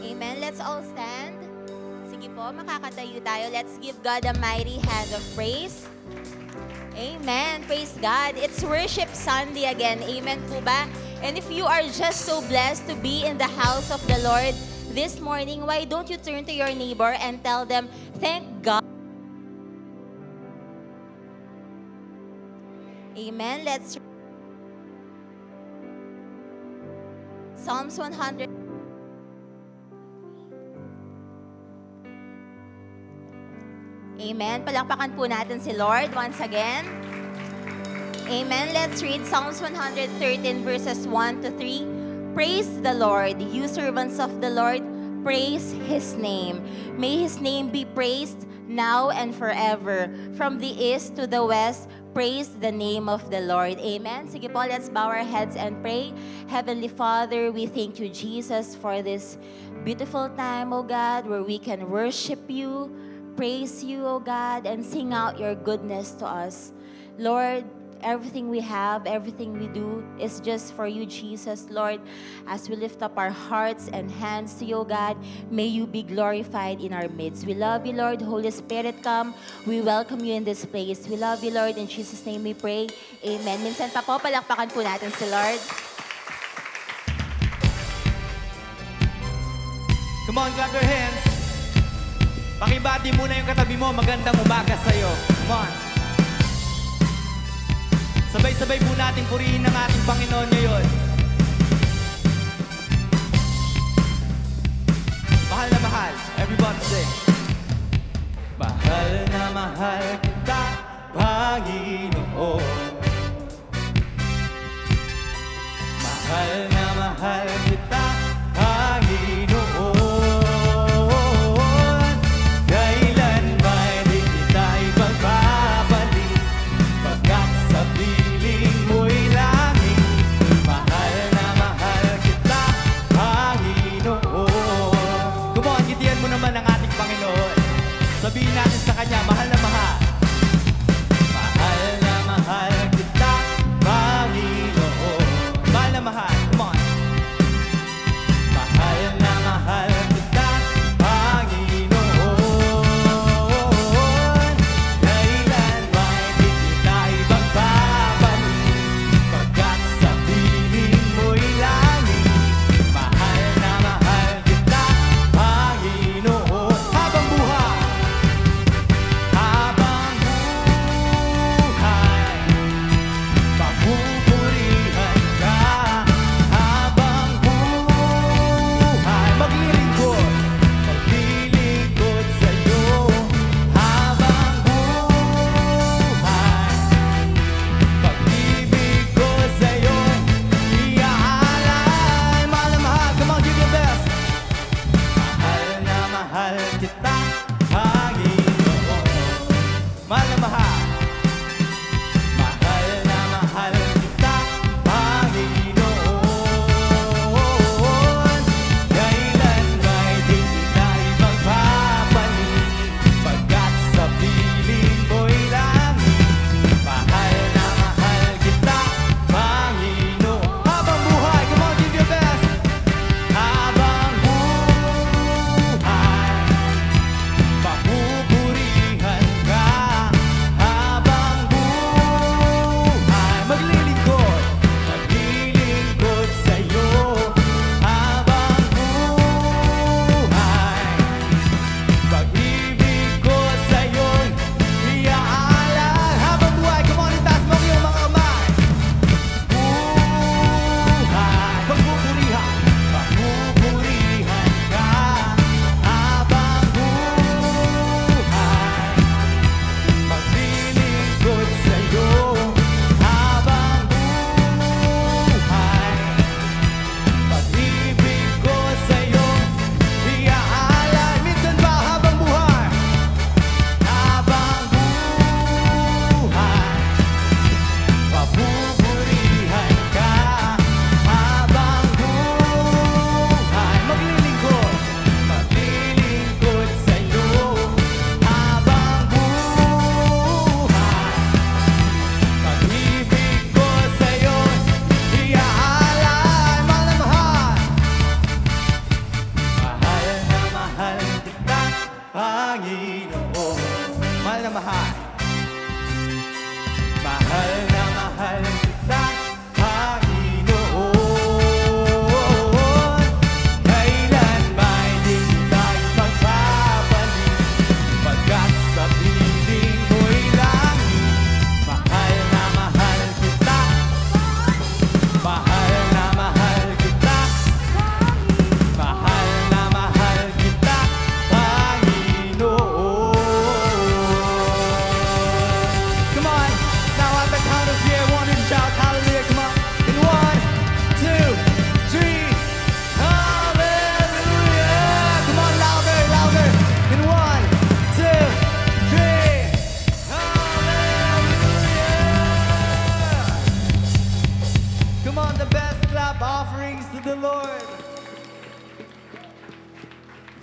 Amen. Let's all stand. Sige po, makakatayo tayo. Let's give God a mighty hand of praise. Amen. Praise God. It's Worship Sunday again. Amen po ba? And if you are just so blessed to be in the house of the Lord this morning, why don't you turn to your neighbor and tell them, thank God. Amen. Let's Psalms 100. Amen. Palakpakan po natin si Lord once again. Amen. Let's read Psalms 113 verses 1 to 3. Praise the Lord, you servants of the Lord. Praise His name. May His name be praised now and forever. From the east to the west, praise the name of the Lord. Amen. Sige po, let's bow our heads and pray. Heavenly Father, we thank you, Jesus, for this beautiful time, O God, where we can worship you, praise you, O God, and sing out your goodness to us. Lord, everything we have, everything we do is just for you, Jesus. Lord, as we lift up our hearts and hands to you, God, may you be glorified in our midst. We love you, Lord. Holy Spirit, come. We welcome you in this place. We love you, Lord. In Jesus' name we pray. Amen. Minsan pa po, palakpakan po natin si Lord. Come on, clap your hands. Pakibati muna yung katabi mo. Magandang umaga sa'yo. Come on. Sabay-sabay po natin purihin ng ating Panginoon ngayon. Mahal na mahal. Everybody sing. Mahal na mahal kita, Panginoon. Mahal na mahal kita, Panginoon. Kailan ba'y di kita ipagpapalik, pagkat sa piling mo'y langit. Mahal na mahal kita,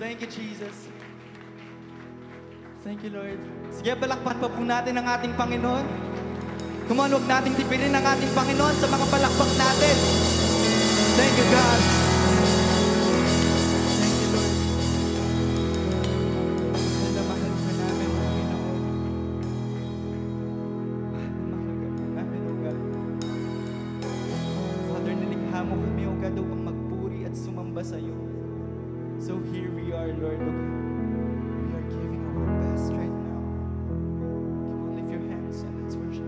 Thank you, Jesus. Thank you, Lord. Sige, palakpak pa po natin ang ating Panginoon. Come on, huwag nating tipirin ang ating Panginoon sa mga palakpak natin. Thank you, God. Thank you, Lord. Mahal na mahal ka namin, Panginoon. Mahal na mahal ka po namin, O God. Father, nilikha mo kami, O God, upang magpuri at sumamba sa iyo. So here we are, Lord, O God. We are giving our best right now. Come on, lift your hands and let's worship.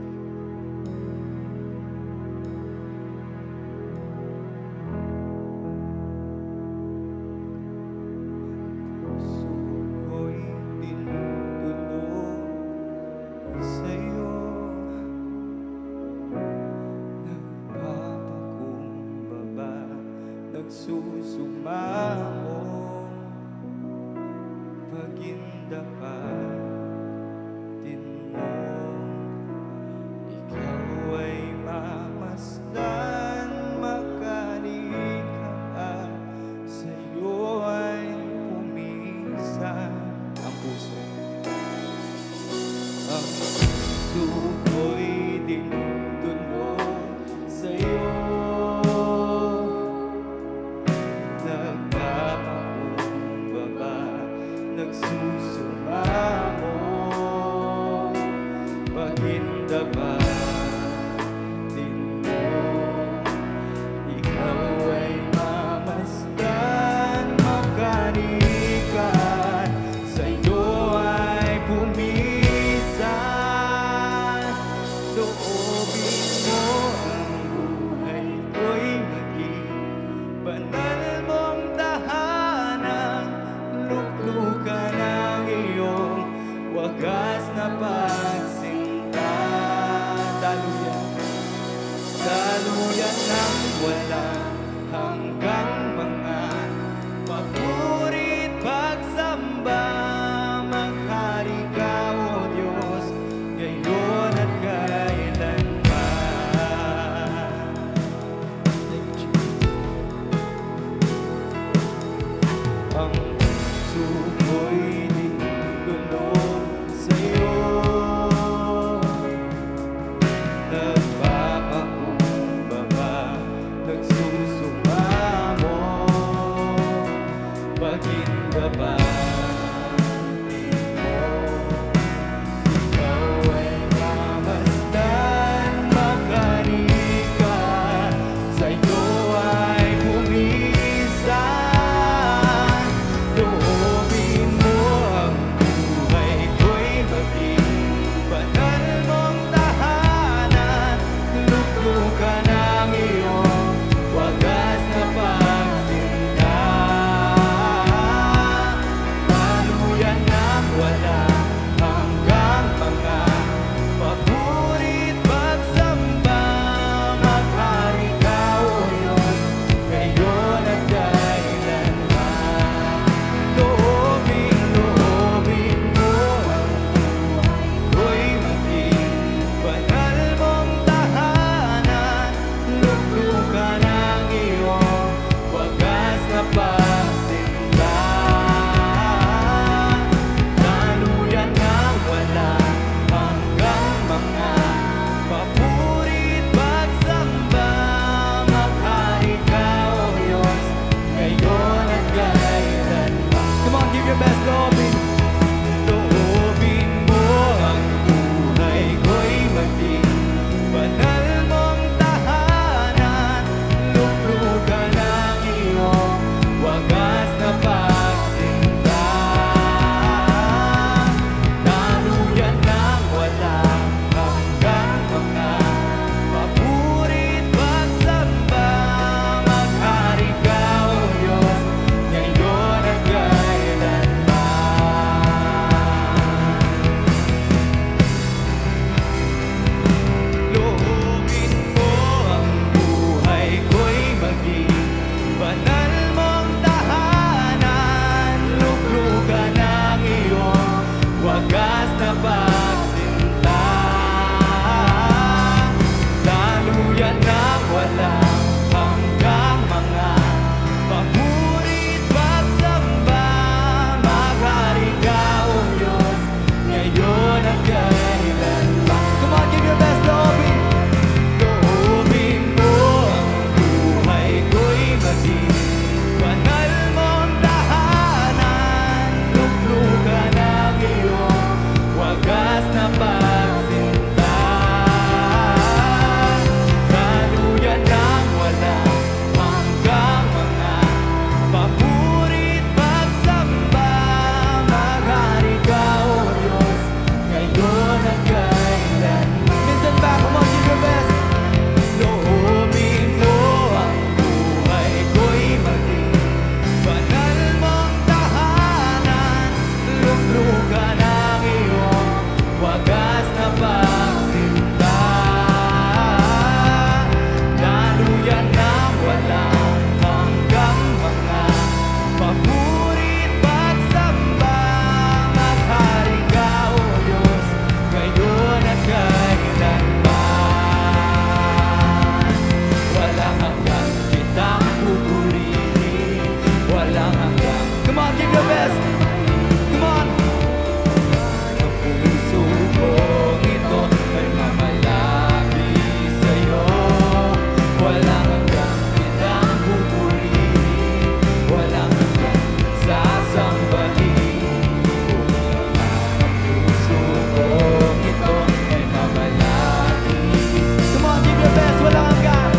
Puso ko'y tinutulog sa'yo. Nagpapakumbaba, nagsusumamo. Pagindapatin mo, ikaw ay mamasdan, makalikha, sa'yo ay pumisan. Ang puso ko'y tinutulog sa'yo. Nagpapakumbaba, nagsusumamo, pagindapatin mo, ikaw ay mamasdan, makanikan, sa'yo ay pumisan. Loobin mo ang buhay ko'y maging banal mong tahanan. Luklukan ang iyong wagas na pagsinta. Daluyan ng walang hanggang mga papurit pagsamba. Maghari ka, O Diyos, ngayon at kailanman. Thank you, Jesus. Ang puso ko'y tinutulog sa'yo. Nagpapakumbaba, nagsusumamo, pagindapatin mo, ikaw ay mamasdan, makanikan, sa'yo ay pumisan. Loobin mo ang buhay ko'y maging banal mong tahanan. Luklukan ang iyong wagas na pagsinta. Daluyan ng walang hanggang mga papurit pagsamba. Maghari ka, O Diyos, ngayon at kailanman. Loobin mo ang buhay ko'y maging banal mong tahanan. Luklukan ang iyong wagas na pagsinta. Daluyan ng walang hanggang mga papurit pagsamba. Maghari ka, O Diyos, ngayon at kailanman. Come on, give your best, loobin. Loobin mo ang buhay ko'y maging banal mong tahanan. Luklukan ang iyong wagas na pagsinta. Daluyan ng walang hanggang mga papurit pagsamba. Maghari ka, O Diyos, ngayon at kailanman. Banal mong tahanan, luklukan ang iyong wagas na pagsinta. Daluyan ng walang hanggang mga papurit pagsamba. Maghari ka, O Diyos, ngayon at kailan. Minsan ba, come on, give your best. Loobin mo ang buhay ko'y maging banal mong tahanan, luklukan ang iyong wagas na pagsinta. Daluyan ng walang hanggang mga papurit pagsamba. Maghari ka, O Diyos, ngayon at kailanman. Walang hanggang kitang pupurihin, walang hanggang. Come on, give your best. Come on. Ang puso kong ito ay mamalaki sa'yo. Walang hanggang kitang pupurihin, walang hanggang sasambahin. Ang puso kong ito ay mamalaki. Come on, give your best. Walang hanggang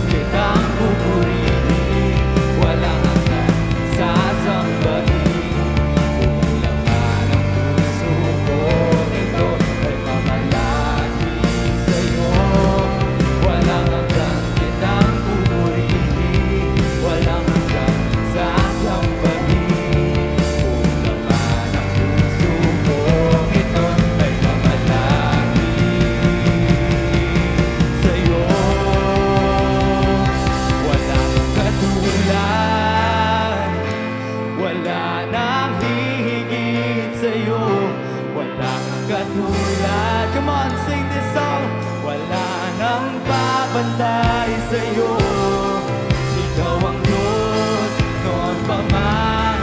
kitang pupurihin, walang hanggang sasambahin. Kung laman ang puso kong ito ay mamalaki sa'yo. Walang hanggang kitang pupurihin, walang hanggang sasambahin. Kung laman ang puso kong ito ay mamalaki sa'yo. Walang katulad, wala nang hihigit sa'yo. Walang katulad. Come on, sing this song. Wala nang babantay sa'yo. Ikaw ang Diyos noon pa man,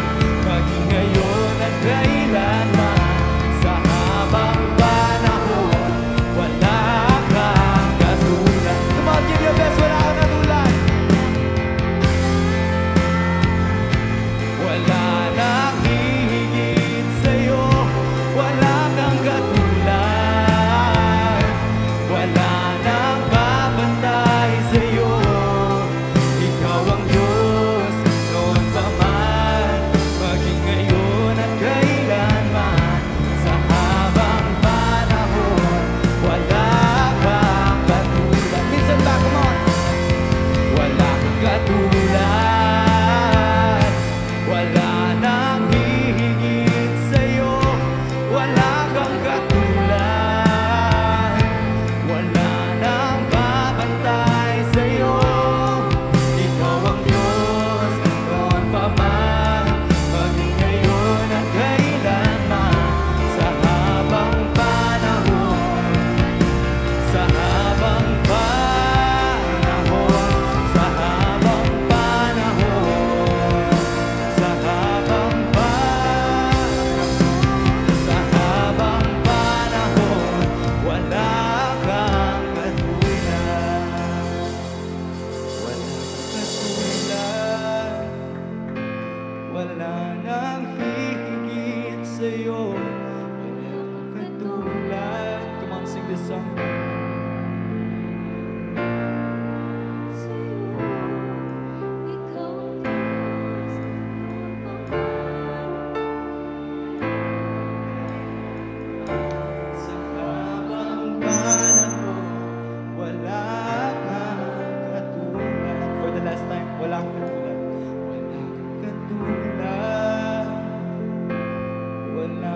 maging ngayon at kailanman. Sa habang panahon, wala kang katulad. Come on, give your best. Wala kang katulad. Wala nang hihigit sa'yo. Wala kang katulad. Wala nang babantay sa'yo. Ikaw ang Diyos noon pa man, maging ngayon at kailanman. Sa habang panahon, wala kang katulad. Minsan ba, come on. Wala kang katulad. Wala nang hihigit sa'yo. Wala kang katulad. Wala nang babantay sa'yo. Ikaw ang Diyos noon pa man, maging ngayon at kailanman. Sa habang panahon, sa habang panahon, sa habang panahon, sa habang panahon, sa habang panahon, wala kang katulad. Wala kang katulad. Wala nang hihigit sa'yo. Wala kang katulad. Come on, sing this song. Sa habang panahon, wala kang katulad. For the last time, wala kang katulad. Wala kang katulad. Wala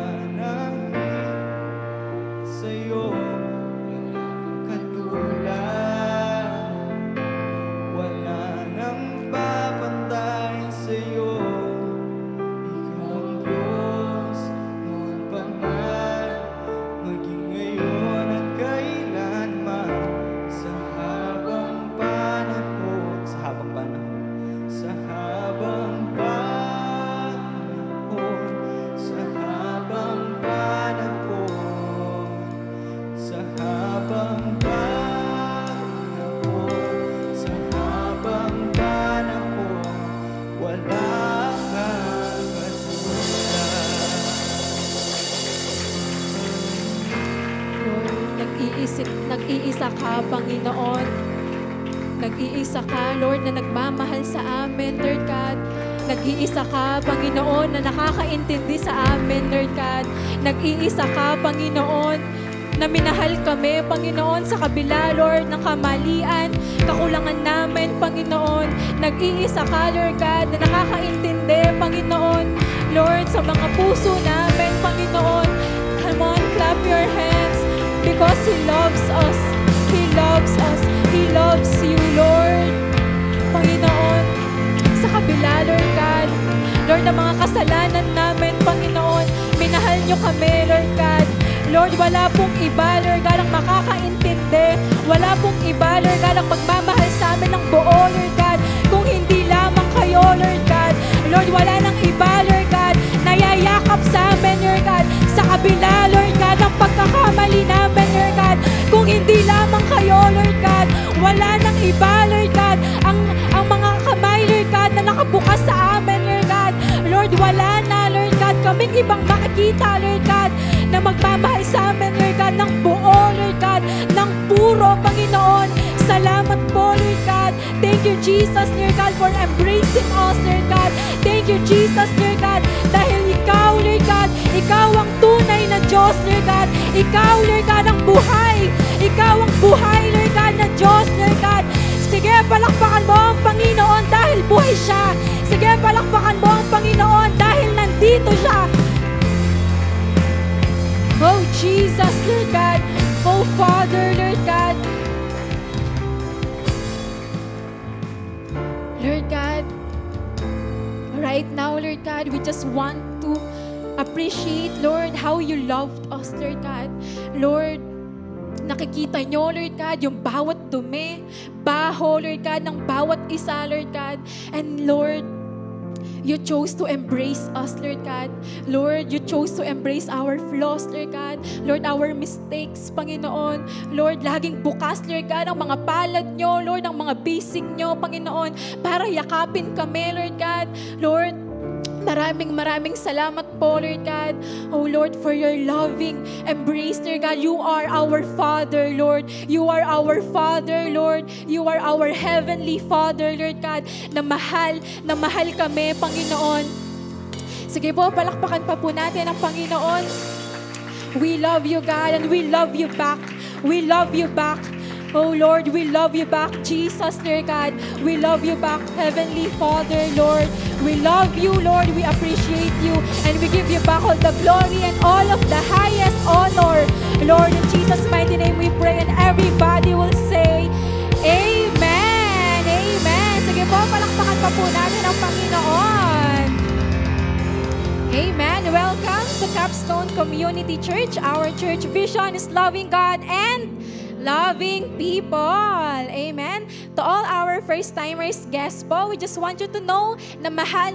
wala kang katulad. Lord, nag-iisa ka, Panginoon. Nag-iisa ka, Lord, na nagmamahal sa amin, Lord God. Nag-iisa ka, Panginoon, na nakakaintindi sa amin, Lord God. Nag-iisa ka, Panginoon, na minahal kami, Panginoon, sa kabila, Lord, ng kamalian, kakulangan namin, Panginoon. Nag-iisa ka, Lord God, na nakakaintindi, Panginoon, Lord, sa mga puso namin, Panginoon. Come on, clap your hands, because He loves us. He loves us. He loves you, Lord. Panginoon, sa kabila, Lord God, Lord, ang mga kasalanan namin, Panginoon, minahal niyo kami, Lord God. Lord, wala pong iba, Lord God, ang makakaintindi. Wala pong iba, Lord God, ang magmamahal sa amin ng buo, Lord God, kung hindi lamang kayo, Lord God. Lord, wala nang iba, Lord God, na yayakap sa amin, Lord God, sa kabila, Lord God, ng pagkakamali namin, Lord God, kung hindi lamang kayo, Lord God. Wala nang iba, Lord God, ang mga kamay, Lord God, na nakabukas sa amin, Lord God. Lord, wala na, Lord God, kaming ibang makikita, Lord God, na magmamahal sa amin, Lord God, ng buo, Lord God, ng puro, Panginoon. Salamat po, Lord God. Thank you, Jesus, Lord God, for embracing us, Lord God. Thank you, Jesus, Lord God, dahil Ikaw, Lord God, Ikaw ang tunay na Diyos, Lord God. Ikaw, Lord God, ang buhay. Ikaw ang buhay, Lord God, na Diyos, Lord God. Sige, palakpakan mo ang Panginoon dahil buhay siya. Sige, palakpakan mo ang Panginoon dahil nandito siya. Oh, Jesus, Lord God. Oh, Father, Lord God. Lord God, right now, Lord God, we just want to appreciate, Lord, how you loved us, Lord God. Lord, nakikita nyo, Lord God, yung bawat dumi, baho, Lord God, ng bawat isa, Lord God. And Lord, you chose to embrace us, Lord God. Lord, you chose to embrace our flaws, Lord God. Lord, our mistakes, Panginoon. Lord, laging bukas, Lord God, ang mga palad nyo, Lord, ang mga basic nyo, Panginoon, para yakapin kami, Lord God. Lord, maraming salamat po, Lord God. Oh, Lord, for your loving embrace, Lord God. You are our Father, Lord. You are our Father, Lord. You are our Heavenly Father, Lord God, na mahal kami, Panginoon. Sige po, palakpakan pa po natin ang Panginoon. We love you, God, and we love you back. We love you back. Oh Lord, we love you back, Jesus, Lord God. We love you back, Heavenly Father, Lord. We love you, Lord. We appreciate you. And we give you back all the glory and all of the highest honor. Lord, in Jesus' mighty name we pray, and everybody will say, Amen. Amen. Sige po, palakpakan pa po natin ang Panginoon. Amen. Welcome to Capstone Community Church. Our church vision is loving God and loving people. Amen. To all our first-timers guests po, we just want you to know na mahal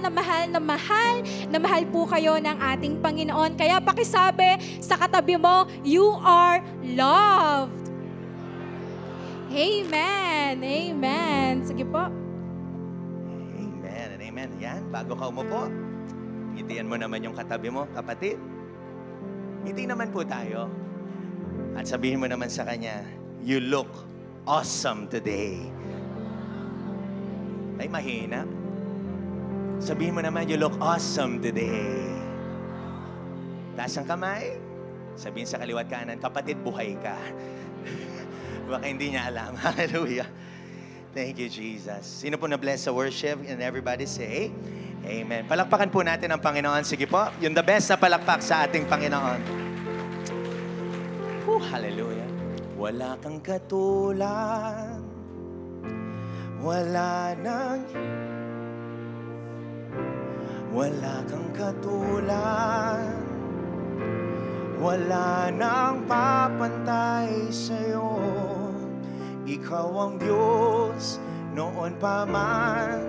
po kayo ng ating Panginoon. Kaya pakisabi sa katabi mo, you are loved. Amen. Amen. Sige po. Amen and amen. Yan, bago ka umupo, ngitian mo naman yung katabi mo, kapatid. Ngiti naman po tayo. At sabihin mo naman sa kanya, you look awesome today. Ay, mahina. Sabihin mo naman, you look awesome today. Taas ang kamay. Sabihin sa kaliwat kanan, kapatid, buhay ka. Baka hindi niya alam. Hallelujah. Thank you, Jesus. Sino po na-bless sa worship? And everybody say, Amen. Palakpakan po natin ang Panginoon. Sige po, yung the best na palakpak sa ating Panginoon. Hallelujah. Wala kang katulad. Wala kang katulad. Wala nang papantay sa'yo. Ikaw ang Diyos noon pa man,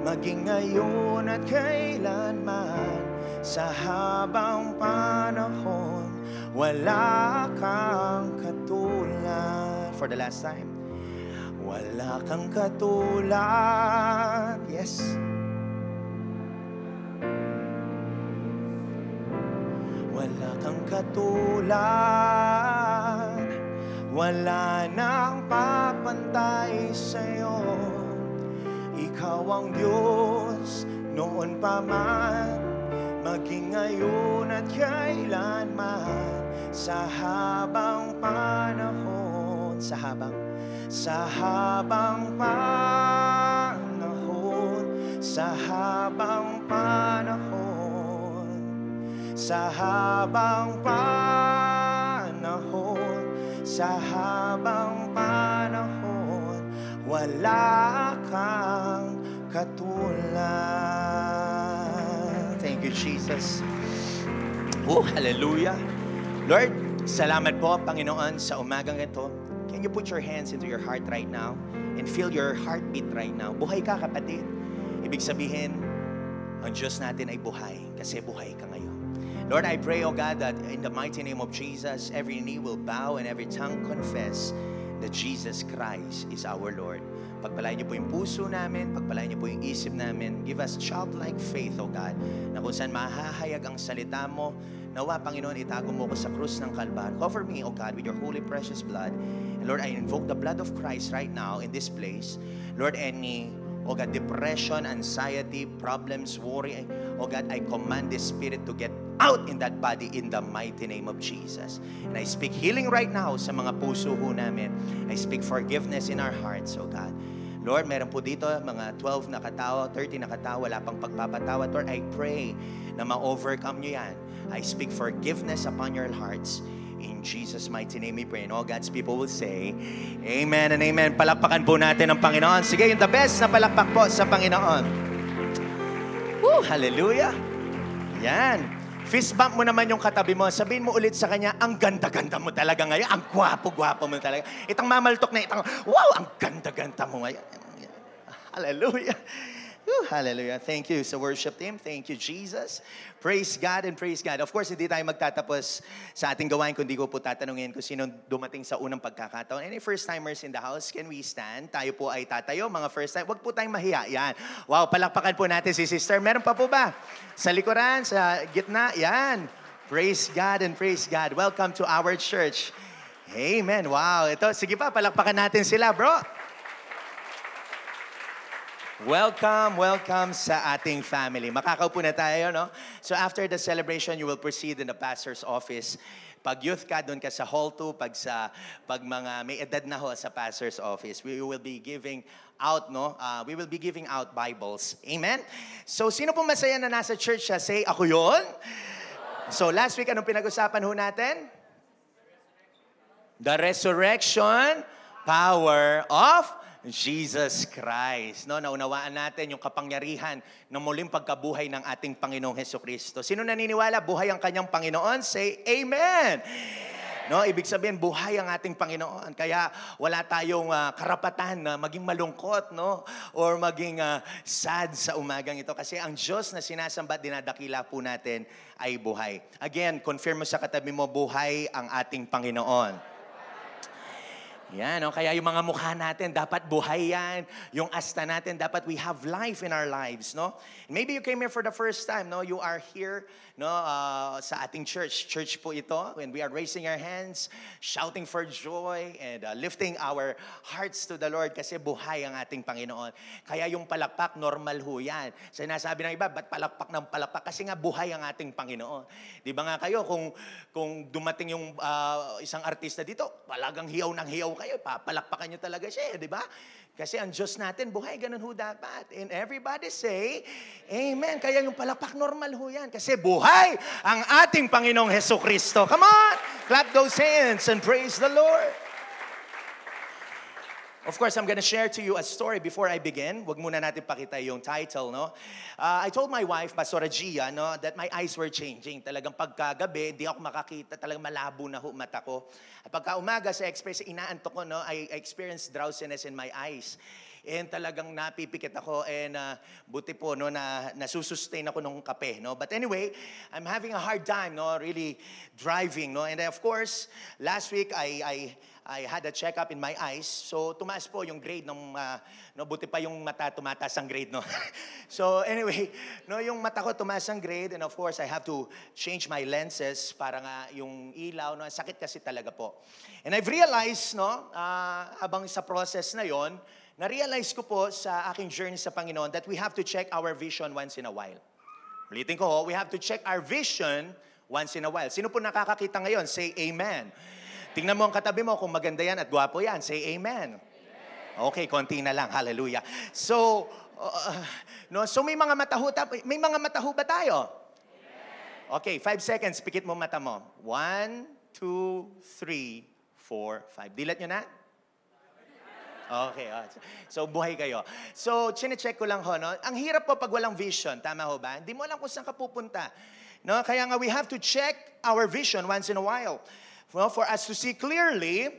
maging ngayon at kailanman. Sa habang panahon, wala kang katulad. For the last time. Wala kang katulad. Yes. katulad, wala nang papantay sa'yo. Ikaw ang Diyos noon pa man, maging ngayon at kailanman, sa habang panahon, sa habang panahon, sa habang panahon, sa habang panahon, sa habang panahon, wala kang katulad. Thank you, Jesus. Oh, hallelujah. Lord, salamat po, Panginoon, sa umagang ito. Can you put your hands into your heart right now and feel your heartbeat right now? Buhay ka, kapatid. Ibig sabihin, ang Diyos natin ay buhay kasi buhay ka ngayon. Lord, I pray, oh God, that in the mighty name of Jesus, every knee will bow and every tongue confess that Jesus Christ is our Lord. Pagpalain niyo po yung puso namin, pagpalain niyo po yung isip namin. Give us childlike faith, O God, na kung saan mahahayag ang salita mo. Nawa, Panginoon, itago mo ko sa krus ng Kalbar. Cover me, O God, with your holy precious blood. And Lord, I invoke the blood of Christ right now in this place. Lord, any, O God, depression, anxiety, problems, worry, O God, I command this spirit to get out in that body in the mighty name of Jesus. And I speak healing right now sa mga puso ho namin. I speak forgiveness in our hearts, O God. Lord, meron po dito mga 12 na katao, 30 na katao, wala pang pagpapatawad. Lord, I pray na ma-overcome nyo yan. I speak forgiveness upon your hearts. In Jesus' mighty name we pray. And all God's people will say, Amen and Amen. Palakpakan po natin ang Panginoon. Sige, yung the best na palakpak po sa Panginoon. Woo, hallelujah. Yan. Fist bump mo naman yung katabi mo. Sabihin mo ulit sa kanya, ang ganda-ganda mo talaga ngayon. Ang gwapo-gwapo mo talaga. Itang mamaltok na itang, wow, ang ganda-ganda mo ngayon. Hallelujah. Woo, hallelujah. Thank you sa worship team. Thank you, Jesus. Praise God and praise God. Of course, hindi tayo magtatapos sa ating gawain kundi ko po tatanungin kung sino dumating sa unang pagkakataon. Any first-timers in the house, can we stand? Tayo po ay tatayo, mga first-time. Huwag po tayong mahiya. Yan. Wow, palakpakan po natin si sister. Meron pa po ba? Sa likuran, sa gitna? Yan. Praise God and praise God. Welcome to our church. Amen. Wow. Ito, sige pa, palakpakan natin sila, bro. Welcome, welcome sa ating family. Makakaupo na tayo, no? So after the celebration, you will proceed in the pastor's office. Pag youth ka, doon ka sa hall 2. Pag mga may edad na ho sa pastor's office, we will be giving out, no? We will be giving out Bibles. Amen? So sino po masaya na nasa church siya? Say, ako yun? So last week, anong pinag-usapan ho natin? The resurrection power of Jesus Christ. No, naunawaan natin yung kapangyarihan ng muling pagkabuhay ng ating Panginoong Hesukristo. Sino naniniwala buhay ang kanyang Panginoon? Say Amen. No, ibig sabihin buhay ang ating Panginoon. Kaya wala tayong karapatan na maging malungkot, no, or maging sad sa umagang ito kasi ang Diyos na sinasamba at dinadakila po natin ay buhay. Again, confirm mo sa katabi mo, buhay ang ating Panginoon. Yan, no? Kaya yung mga mukha natin, dapat buhay yan. Yung asta natin, dapat we have life in our lives, no? And maybe you came here for the first time, no? You are here, no, sa ating church. Church po ito, when we are raising our hands, shouting for joy, and lifting our hearts to the Lord kasi buhay ang ating Panginoon. Kaya yung palakpak, normal ho yan. Sinasabi ng iba, ba't palakpak ng palakpak? Kasi nga buhay ang ating Panginoon. Di ba nga kayo, kung dumating yung isang artista dito, palagang hiyaw ng hiyaw kayo, papalakpakan nyo talaga siya, di ba? Kasi ang Diyos natin, buhay, ganun ho dapat. And everybody say, Amen. Kaya yung palakpak, normal ho yan. Kasi buhay ang ating Panginoong Hesukristo. Come on! Clap those hands and praise the Lord. Of course, I'm gonna share to you a story before I begin. Huwag muna natin pakita yung title, no? I told my wife, Pastora Gia, no, that my eyes were changing. Talagang pagkagabi, hindi ako makakita. Talagang malabo na ho mata ko. At pagka umaga sa express, inaantok ko, no, I experienced drowsiness in my eyes. and talagang napipikit ako, and buti po no, na nasusustain ako ng kape. No? But anyway, I'm having a hard time no, really driving. No? And of course, last week I had a check-up in my eyes. So, tumaas po yung grade ng, no, buti pa yung mata, tumataas ang grade, no? So, anyway, no, yung mata ko tumaas ang grade, and of course, I have to change my lenses para nga yung ilaw, no, sakit kasi talaga po. And I've realized, no, habang sa process na yon, na-realize ko po sa aking journey sa Panginoon that we have to check our vision once in a while. Ulitin ko, we have to check our vision once in a while. Sino po nakakakita ngayon? Say amen. Tingnan mo ang katabi mo kung maganda yan at gwapo yan. Say amen. Okay, konti na lang. Hallelujah. So, no, so may mga mata ho ba tayo? Okay, 5 seconds. Pikit mo mata mo. 1, 2, 3, 4, 5. Dilat nyo na? Okay. So, buhay kayo. So, chinecheck ko lang ho, no? Ang hirap po pag walang vision. Tama ho ba? Hindi mo alam kung saan ka pupunta. No? Kaya nga, we have to check our vision once in a while. Well, for us to see clearly,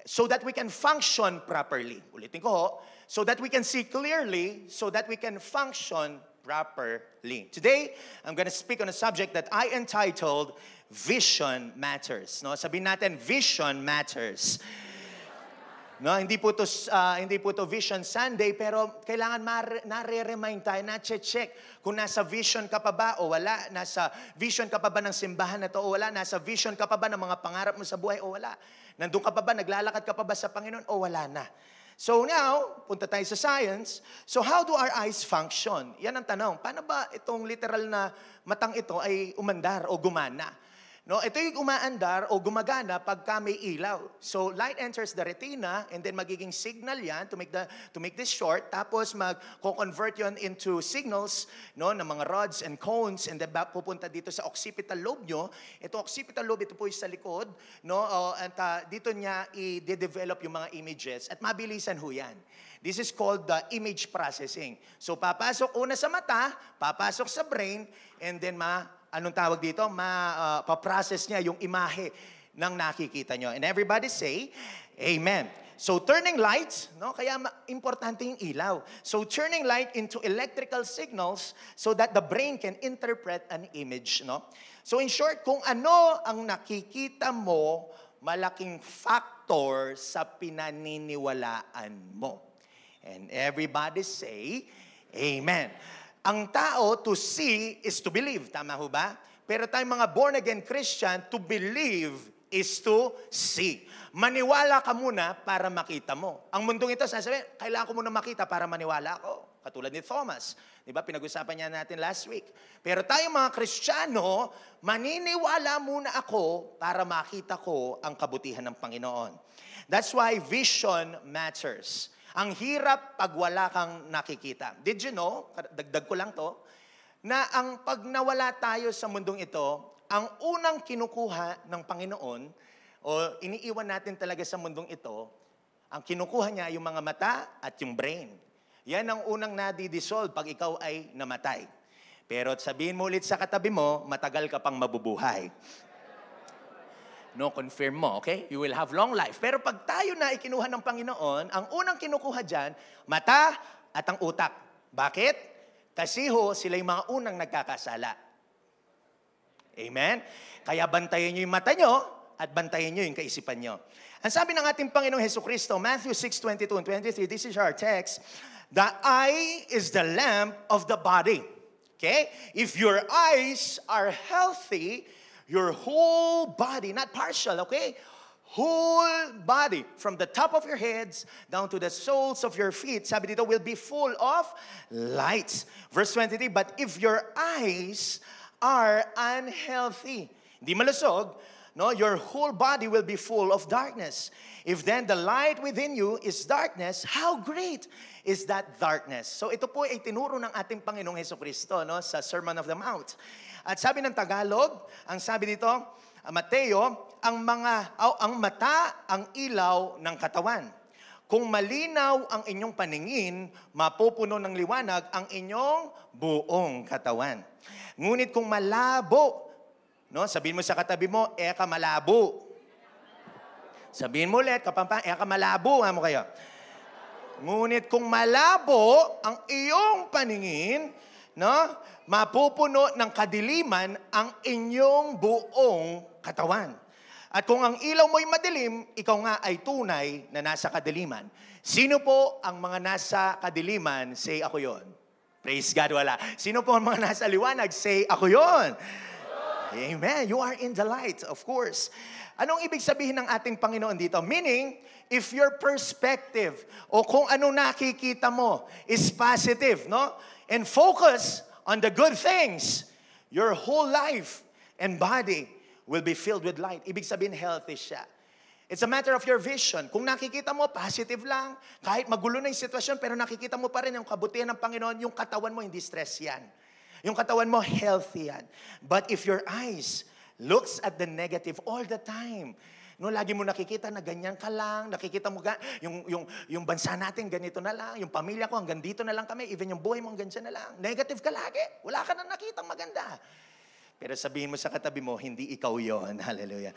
so that we can function properly. Ulitin ko ho, so that we can see clearly, so that we can function properly. Today, I'm going to speak on a subject that I entitled, Vision Matters. No, sabihin natin, Vision Matters. No, hindi po to Vision Sunday, pero kailangan nare-remind tayo, na-check kung nasa vision ka pa ba o wala, nasa vision ka pa ba ng simbahan na to o wala, nasa vision ka pa ba ng mga pangarap mo sa buhay o wala, nandun ka pa ba, naglalakad ka pa ba sa Panginoon o wala na. So now, punta tayo sa science. So how do our eyes function? Yan ang tanong. Paano ba itong literal na matang ito ay umandar o gumana? No, ito yung umaandar o gumagana pagka may ilaw. So light enters the retina and then magiging signal yan to make this short. Tapos mag-convert yon into signals, no, ng mga rods and cones, and then pupunta dito sa occipital lobe nyo. Ito occipital lobe, ito po yung sa likod, no, and dito niya i-develop yung mga images at mabilisan ho yan. This is called the image processing. So papasok una sa mata, papasok sa brain, and then anong tawag dito? Pa-process niya yung imahe ng nakikita nyo. And everybody say, Amen. So turning lights, no? Kaya importante yung ilaw. So turning light into electrical signals so that the brain can interpret an image, no? So in short, kung ano ang nakikita mo, malaking factor sa pinaniniwalaan mo. And everybody say, Amen. Ang tao, to see is to believe. Tama ho ba? Pero tayong mga born-again Christian, to believe is to see. Maniwala ka muna para makita mo. Ang mundong ito, sasabihin, kailangan ko muna makita para maniwala ako. Katulad ni Thomas. Diba? Pinag-usapan niya natin last week. Pero tayong mga Kristiyano, maniniwala muna ako para makita ko ang kabutihan ng Panginoon. That's why vision matters. Ang hirap pag wala kang nakikita. Did you know, dagdag ko lang to, na ang pag nawala tayo sa mundong ito, ang unang kinukuha ng Panginoon, o iniiwan natin talaga sa mundong ito, ang kinukuha niya yung mga mata at yung brain. Yan ang unang nadi-dissolve pag ikaw ay namatay. Pero sabihin mo ulit sa katabi mo, matagal ka pang mabubuhay. No, confirm mo, okay? You will have long life. Pero pag tayo na ikinuha ng Panginoon, ang unang kinukuha dyan, mata at ang utak. Bakit? Kasi sila yung mga unang nagkakasala. Amen? Kaya bantayan nyo yung mata nyo at bantayan nyo yung kaisipan nyo. Ang sabi ng ating Panginoong Hesukristo, Matthew 6:22 and 23, this is our text, the eye is the lamp of the body. Okay? If your eyes are healthy, your whole body, not partial, okay? Whole body, from the top of your heads down to the soles of your feet, sabi dito, will be full of lights. Verse 23, but if your eyes are unhealthy, hindi malusog, no, your whole body will be full of darkness. If then the light within you is darkness, how great is that darkness? So ito po ay tinuro ng ating Panginoong Hesukristo, no, sa Sermon of the Mount. At sabi ng Tagalog, ang sabi dito, Mateo, ang mata, ang ilaw ng katawan. Kung malinaw ang inyong paningin, mapupuno ng liwanag ang inyong buong katawan. Ngunit kung malabo, no, sabihin mo sa katabi mo, eka malabo. Sabihin mo ulit, kapampang, eka malabo, mo kayo. Ngunit kung malabo ang iyong paningin, no, mapupuno ng kadiliman ang inyong buong katawan. At kung ang ilaw mo'y madilim, ikaw nga ay tunay na nasa kadiliman. Sino po ang mga nasa kadiliman? Say, ako yon. Praise God, wala. Sino po ang mga nasa liwanag? Say, ako yon. Amen. You are in the light, of course. Anong ibig sabihin ng ating Panginoon dito? Meaning, if your perspective o kung ano nakikita mo is positive, no? And focus on the good things, your whole life and body will be filled with light. Ibig sabihin, healthy siya. It's a matter of your vision. Kung nakikita mo, positive lang. Kahit magulo na yung sitwasyon, pero nakikita mo pa rin yung kabutihan ng Panginoon, yung katawan mo, hindi stress yan. Yung katawan mo, healthy yan. But if your eyes looks at the negative all the time, no, lagi mo nakikita na ganyan ka lang, nakikita mo yung bansa natin, ganito na lang, yung pamilya ko, hanggang dito na lang kami, even yung buhay mo, hanggang dyan na lang. Negative ka lagi. Wala ka na nakitang maganda. Pero sabihin mo sa katabi mo, hindi ikaw yon. Hallelujah.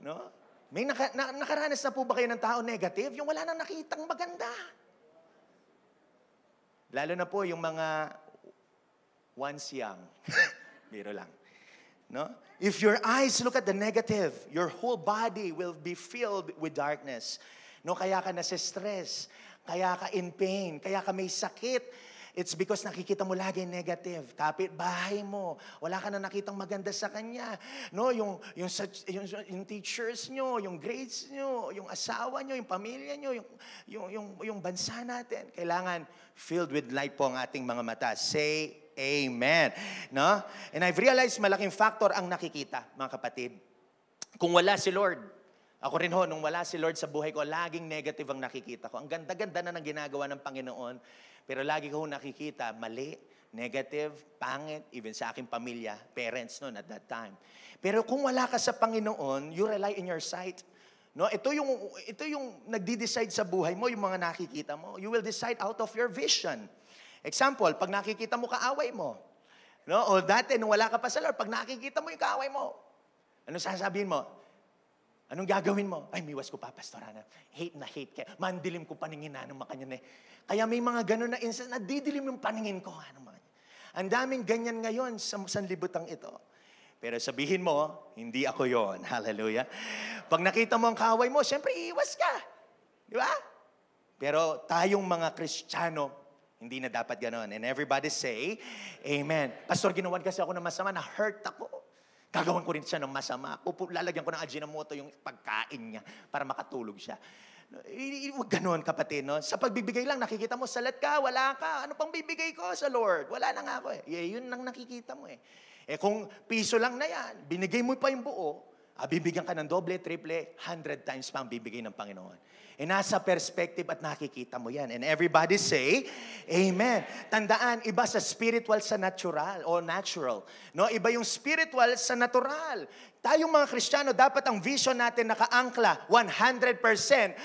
No? May nakaranas na po ba kayo ng tao negative? Yung wala nang nakitang maganda. Lalo na po yung mga once young. Biro lang. No? If your eyes look at the negative, your whole body will be filled with darkness. No, kaya ka nasa-stress, kaya ka in pain, kaya ka may sakit. It's because nakikita mo lagi negative. Kapit bahay mo, wala ka na nakitang maganda sa kanya. No, yung teachers nyo, yung grades nyo, yung asawa nyo, yung pamilya nyo, yung bansa natin. Kailangan filled with light po ang ating mga mata. Say amen. No? And I've realized malaking factor ang nakikita, mga kapatid. Kung wala si Lord, ako rin ho, nung wala si Lord sa buhay ko, laging negative ang nakikita ko. Ang ganda-ganda na ng ginagawa ng Panginoon, pero lagi ko nakikita, mali, negative, pangit, even sa aking pamilya, parents noon at that time. Pero kung wala ka sa Panginoon, you rely in your sight. No, ito yung nagdi-decide sa buhay mo, yung mga nakikita mo. You will decide out of your vision. Example, pag nakikita mo kaaway mo, no? O dati, nung wala ka pa sa Lord, pag nakikita mo yung kaaway mo, ano sasabihin mo? Anong gagawin mo? Ay, miwas ko pa, pastorana. Hate na hate ka. Mandilim ko paningin na ng makanya. Kaya may mga ganun na instance na didilim yung paningin ko. Ang daming ganyan ngayon sa sanlibutang ito. Pero sabihin mo, hindi ako yon. Hallelujah. Pag nakita mo ang kaaway mo, siyempre iiwas ka. Di ba? Pero tayong mga Kristiyano, hindi na dapat ganon. And everybody say, amen. Pastor, ginawan kasi ako ng masama, na-hurt ako. Gagawin ko rin siya ng masama. Lalagyan ko ng Ajinomoto yung pagkain niya para makatulog siya. Huwag ganon, kapatid. No? Sa pagbibigay lang, nakikita mo, salat ka, wala ka. Ano pang bibigay ko sa Lord? Wala na nga ako eh. Yun lang nakikita mo eh. Kung piso lang na yan, binigay mo pa yung buo, bibigyan ka ng doble, triple, 100 times pa ang bibigay ng Panginoon. Nasa perspective at nakikita mo yan. And everybody say, amen. Tandaan, iba sa spiritual sa natural o natural. No? Iba yung spiritual sa natural. Tayong mga Kristiyano, dapat ang vision natin nakaangkla 100%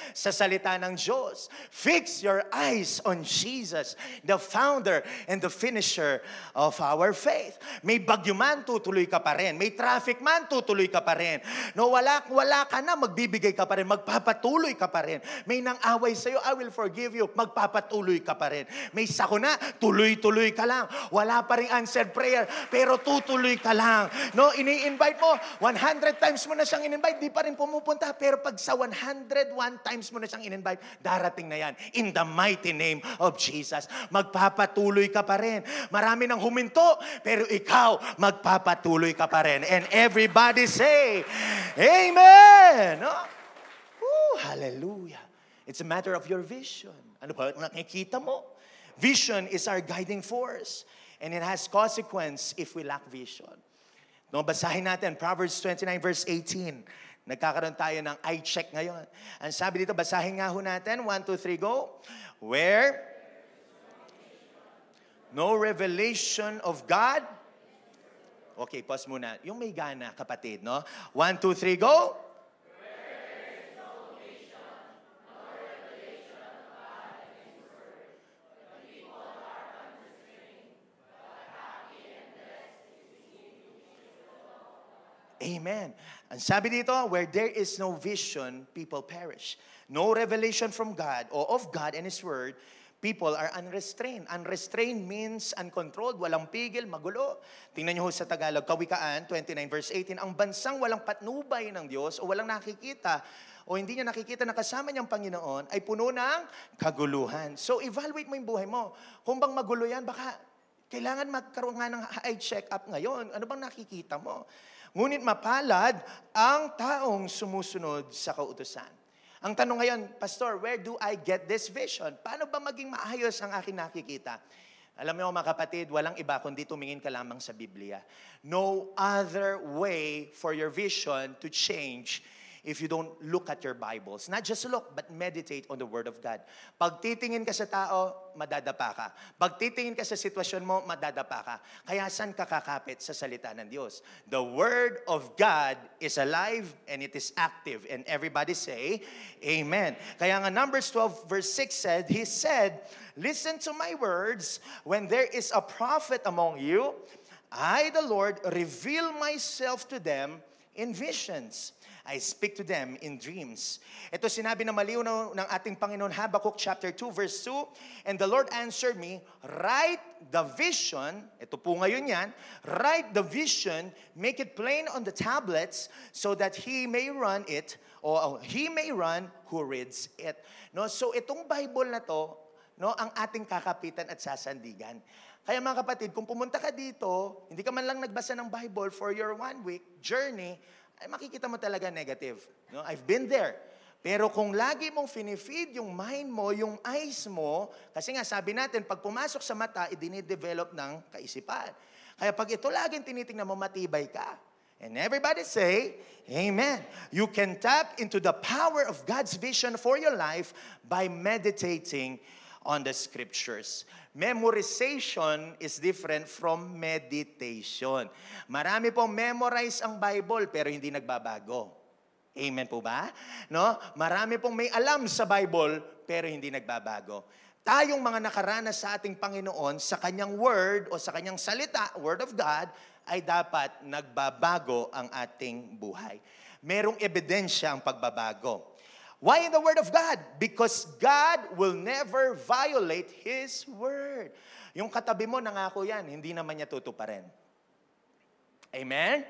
sa salita ng Diyos. Fix your eyes on Jesus, the founder and the finisher of our faith. May bagyo man, tutuloy ka pa rin. May traffic man, tutuloy ka pa rin. No, wala ka na, magbibigay ka pa rin. Magpapatuloy ka pa rin. May nang-away sa'yo, I will forgive you. Magpapatuloy ka pa rin. May sakuna, tuloy-tuloy ka lang. Wala pa rin answered prayer, pero tutuloy ka lang. No, ini-invite mo, 100 times mo na siyang in-invite, di pa rin pumupunta. Pero pag sa 101 times mo na siyang in-invite, darating na yan. In the mighty name of Jesus. Magpapatuloy ka pa rin. Marami nang huminto, pero ikaw, magpapatuloy ka pa rin. And everybody say, amen! No? Hallelujah. It's a matter of your vision. Ano ba nakikita mo? Vision is our guiding force. And it has consequence if we lack vision. No, basahin natin, Proverbs 29 verse 18. Nagkakaroon tayo ng eye check ngayon. Ang sabi dito, basahin nga ho natin. 1, 2, 3, go. Where no revelation of God. Okay, pause muna. Yung may gana, kapatid, no? 1, 2, 3, go. Amen. Ang sabi dito, where there is no vision, people perish. No revelation from God or of God and His Word, people are unrestrained. Unrestrained means uncontrolled, walang pigil, magulo. Tingnan niyo ho sa Tagalog, Kawikaan 29 verse 18, ang bansang walang patnubay ng Diyos o walang nakikita o hindi niya nakikita na kasama niyang Panginoon ay puno ng kaguluhan. So evaluate mo yung buhay mo. Kung bang magulo yan, baka kailangan magkaroon nga ng eye check-up ngayon. Ano bang nakikita mo? Ngunit mapalad ang taong sumusunod sa kautusan. Ang tanong ngayon, Pastor, where do I get this vision? Paano ba maging maayos ang aking nakikita? Alam niyo mga kapatid, walang iba kundi tumingin ka lamang sa Biblia. No other way for your vision to change if you don't look at your Bibles. Not just look, but meditate on the Word of God. Pag titingin ka sa tao, madadapa ka. Pag titingin ka sa sitwasyon mo, madadapa ka. Kaya saan ka kakapit sa salita ng Diyos? The Word of God is alive and it is active. And everybody say, Amen. Kaya nga Numbers 12 verse 6 said, He said, listen to my words, when there is a prophet among you, I, the Lord, reveal myself to them in visions. I speak to them in dreams. Ito sinabi na malinaw ng ating Panginoon, Habakkuk chapter 2 verse 2, and the Lord answered me, write the vision, ito po ngayon yan, write the vision, make it plain on the tablets, so that he may run it, or he may run who reads it. No, so itong Bible na to, no, ang ating kakapitan at sasandigan. Kaya mga kapatid, kung pumunta ka dito, hindi ka man lang nagbasa ng Bible for your 1 week journey, ay makikita mo talaga negative. No? I've been there. Pero kung lagi mong finifeed yung mind mo, yung eyes mo, kasi nga sabi natin, pag pumasok sa mata, idinidevelop ng kaisipan. Kaya pag ito laging tinitingnan mo, matibay ka. And everybody say, Amen. You can tap into the power of God's vision for your life by meditating on the Scriptures. Memorization is different from meditation. Marami pong memorize ang Bible pero hindi nagbabago. Amen po ba? No? Marami pong may alam sa Bible pero hindi nagbabago. Tayong mga nakaranas sa ating Panginoon sa kanyang word o sa kanyang salita, word of God, ay dapat nagbabago ang ating buhay. Merong ebidensya ang pagbabago. Why in the Word of God? Because God will never violate His Word. Yung katabi mo, nangako yan, hindi naman niya tutuparin. Amen?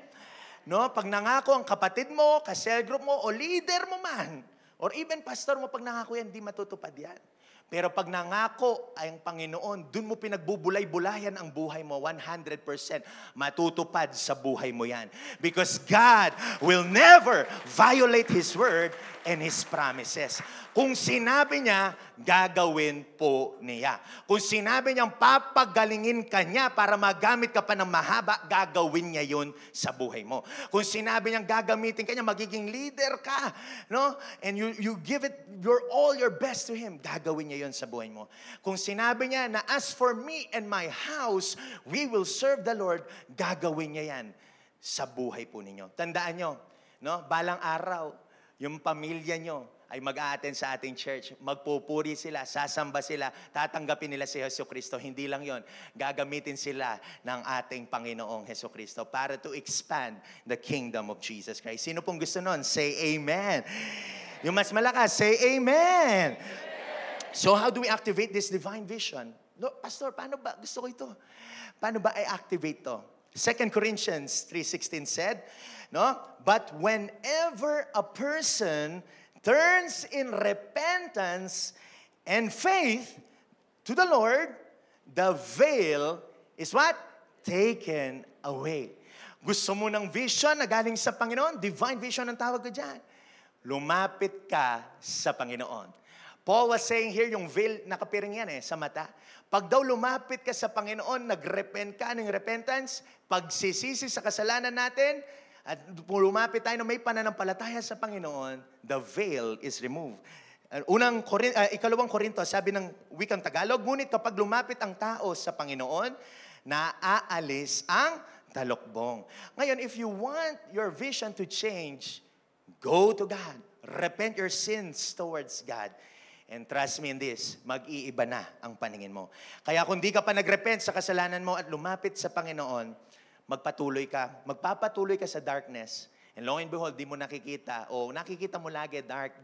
No, pag nangako ang kapatid mo, ka-cell group mo, o leader mo man, or even pastor mo, pag nangako yan, hindi matutupad yan. Pero pag nangako ay ang Panginoon, dun mo pinagbubulay-bulayan ang buhay mo, 100% matutupad sa buhay mo yan. Because God will never violate His Word and His promises. Kung sinabi niya, gagawin po niya. Kung sinabi niyang papagalingin ka niya para magamit ka pa ng mahaba, gagawin niya yun sa buhay mo. Kung sinabi niyang gagamitin ka niya, magiging leader ka, no? And you give it all your best to Him, gagawin niya yun sa buhay mo. Kung sinabi niya na as for me and my house, we will serve the Lord, gagawin niya yan sa buhay po ninyo. Tandaan niyo, no? Balang araw, yung pamilya nyo ay mag-a-attend sa ating church. Magpupuri sila, sasamba sila, tatanggapin nila si Jesucristo. Hindi lang yon, gagamitin sila ng ating Panginoong Jesucristo para to expand the kingdom of Jesus Christ. Sino pong gusto nun? Say Amen. Yung mas malakas, say Amen. So how do we activate this divine vision? No, Pastor, paano ba? Gusto ko ito. Paano ba i-activate to? 2 Corinthians 3:16 said, no? But whenever a person turns in repentance and faith to the Lord, the veil is what? Taken away. Gusto mo ng vision na galing sa Panginoon? Divine vision ang tawag ko dyan. Lumapit ka sa Panginoon. Paul was saying here, yung veil, nakapiring yan sa mata. Pag daw lumapit ka sa Panginoon, nag-repent ka ng repentance, pagsisisi sa kasalanan natin, at lumapit tayo na may pananampalataya sa Panginoon, the veil is removed. Ikalawang Korinto, sabi ng wikang Tagalog, ngunit kapag lumapit ang tao sa Panginoon, naaalis ang talokbong. Ngayon, if you want your vision to change, go to God. Repent your sins towards God. And trust me in this, mag-iiba na ang paningin mo. Kaya kung di ka pa nag-repent sa kasalanan mo at lumapit sa Panginoon, magpapatuloy ka sa darkness. And lo and behold, di mo nakikita, o nakikita mo lagi, dark,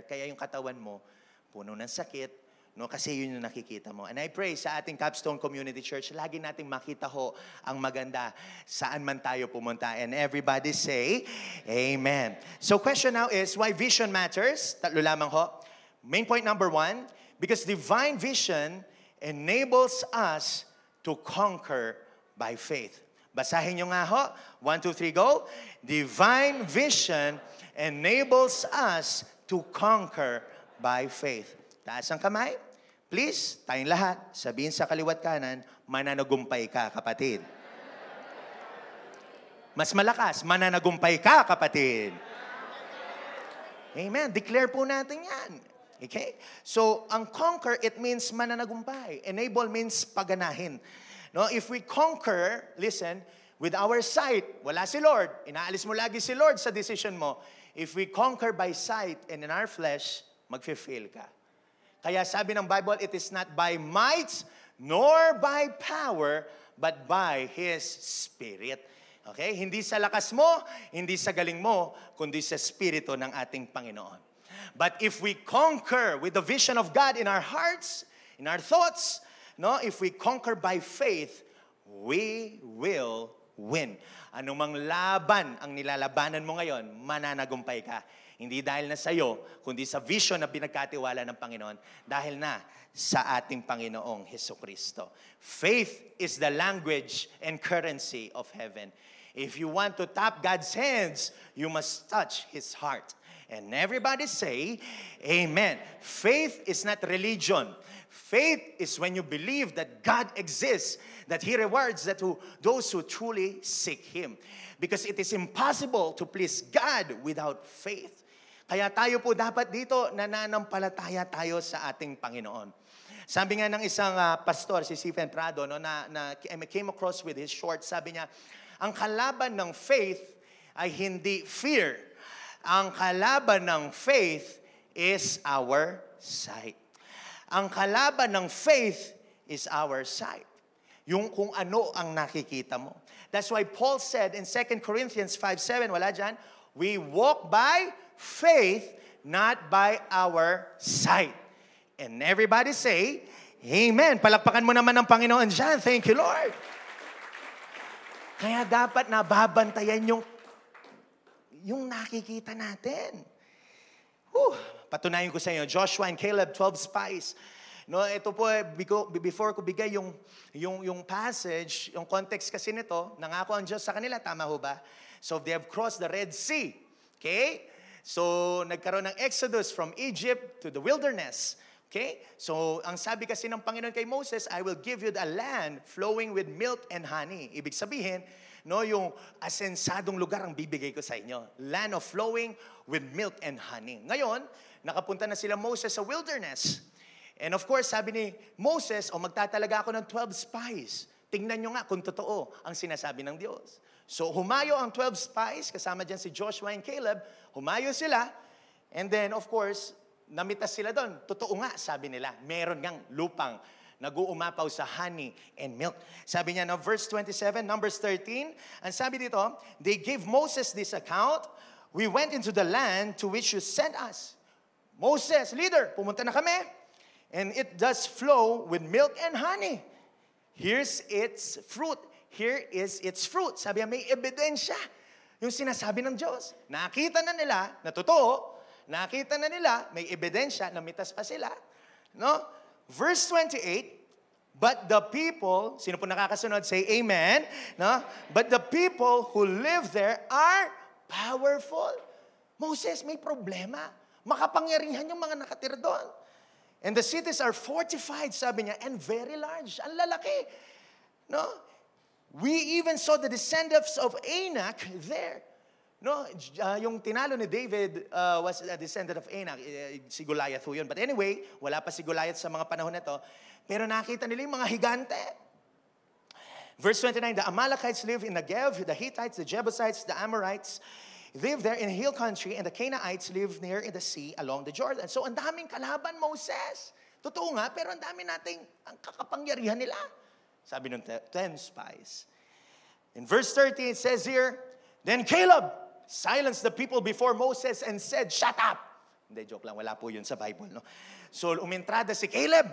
kaya yung katawan mo, puno ng sakit, no? Kasi yun yung nakikita mo. And I pray sa ating Capstone Community Church, lagi nating makita ho ang maganda saan man tayo pumunta. And everybody say, Amen. So question now is, why vision matters? Tatlo lamang ho. Main point number 1, because divine vision enables us to conquer by faith. Basahin nyo nga ho. 1, 2, 3, go. Divine vision enables us to conquer by faith. Taas ang kamay. Please, tayong lahat, sabihin sa kaliwat kanan, mananagumpay ka, kapatid. Mas malakas, mananagumpay ka, kapatid. Amen. Declare po natin yan. Okay? So, ang conquer, it means mananagumpay. Enable means paganahin. No, if we conquer, listen, with our sight, wala si Lord. Inaalis mo lagi si Lord sa decision mo. If we conquer by sight and in our flesh, magfe-fail ka. Kaya sabi ng Bible, it is not by might nor by power, but by His Spirit. Okay? Hindi sa lakas mo, hindi sa galing mo, kundi sa Espiritu ng ating Panginoon. But if we conquer with the vision of God in our hearts, in our thoughts, no, if we conquer by faith, we will win. Anumang laban ang nilalabanan mo ngayon, mananagumpay ka. Hindi dahil na sa iyo, kundi sa vision na pinagkatiwala ng Panginoon, dahil na sa ating Panginoong Hesukristo. Faith is the language and currency of heaven. If you want to tap God's hands, you must touch His heart. And everybody say, Amen. Faith is not religion. Faith is when you believe that God exists, that He rewards those who truly seek Him. Because it is impossible to please God without faith. Kaya tayo po dapat dito nananampalataya tayo sa ating Panginoon. Sabi nga ng isang pastor, si Stephen Prado, no, na came across with his short, sabi niya, ang kalaban ng faith ay hindi fear. Ang kalaban ng faith is our sight. Ang kalaban ng faith is our sight. Yung kung ano ang nakikita mo. That's why Paul said in 2 Corinthians 5:7, wala dyan, we walk by faith, not by our sight. And everybody say, Amen. Palakpakan mo naman ng Panginoon dyan. Thank you, Lord. Kaya dapat nababantayan yung nakikita natin. Patunayan ko sa inyo, Joshua and Caleb, 12 spies. No, ito po, before ko bigay yung passage, yung context kasi nito, nangako ang Diyos sa kanila, tama ho ba? So they have crossed the Red Sea. Okay? So nagkaroon ng Exodus from Egypt to the wilderness. Okay? So ang sabi kasi ng Panginoon kay Moses, I will give you the land flowing with milk and honey. Ibig sabihin, no, yung asensadong lugar ang bibigay ko sa inyo. Land of flowing with milk and honey. Ngayon, nakapunta na sila Moses sa wilderness. And of course, sabi ni Moses, magtatalaga ako ng 12 spies. Tingnan nyo nga kung totoo ang sinasabi ng Diyos. So humayo ang 12 spies, kasama dyan si Joshua and Caleb. Humayo sila. And then, of course, namitas sila doon. Totoo nga, sabi nila. Meron ngang lupang nag-uumapaw sa honey and milk. Sabi niya na verse 27, Numbers 13, ang sabi dito, they gave Moses this account, we went into the land to which you sent us. Moses, leader, pumunta na kami, and it does flow with milk and honey. Here's its fruit. Here is its fruit. Sabi niya, may ebidensya. Yung sinasabi ng Diyos. Nakita na nila, na totoo, nakita na nila, may ebidensya, namitas pa sila. No? Verse 28, but the people, sino po nakakasunod, say amen. No? But the people who live there are powerful. Moses, may problema. Makapangyarihan yung mga nakatira doon. And the cities are fortified, sabi niya, and very large. Ang lalaki. No? We even saw the descendants of Anak there. No, yung tinalo ni David was a descendant of Anak. Si Goliath ho yun. But anyway, wala pa si Goliath sa mga panahon na to. Pero nakita nila yung mga higante. Verse 29, the Amalekites live in Negev, the Hittites, the Jebusites, the Amorites live there in hill country, and the Canaanites live near in the sea along the Jordan. So ang daming kalaban, Moses. Totoo nga, pero ang dami nating ang kakapangyarihan nila. Sabi ng 10 spies. In verse 30, it says here, then Caleb silenced the people before Moses and said, shut up. Hindi, joke lang. Wala po yun sa Bible. No? So, umentrada si Caleb.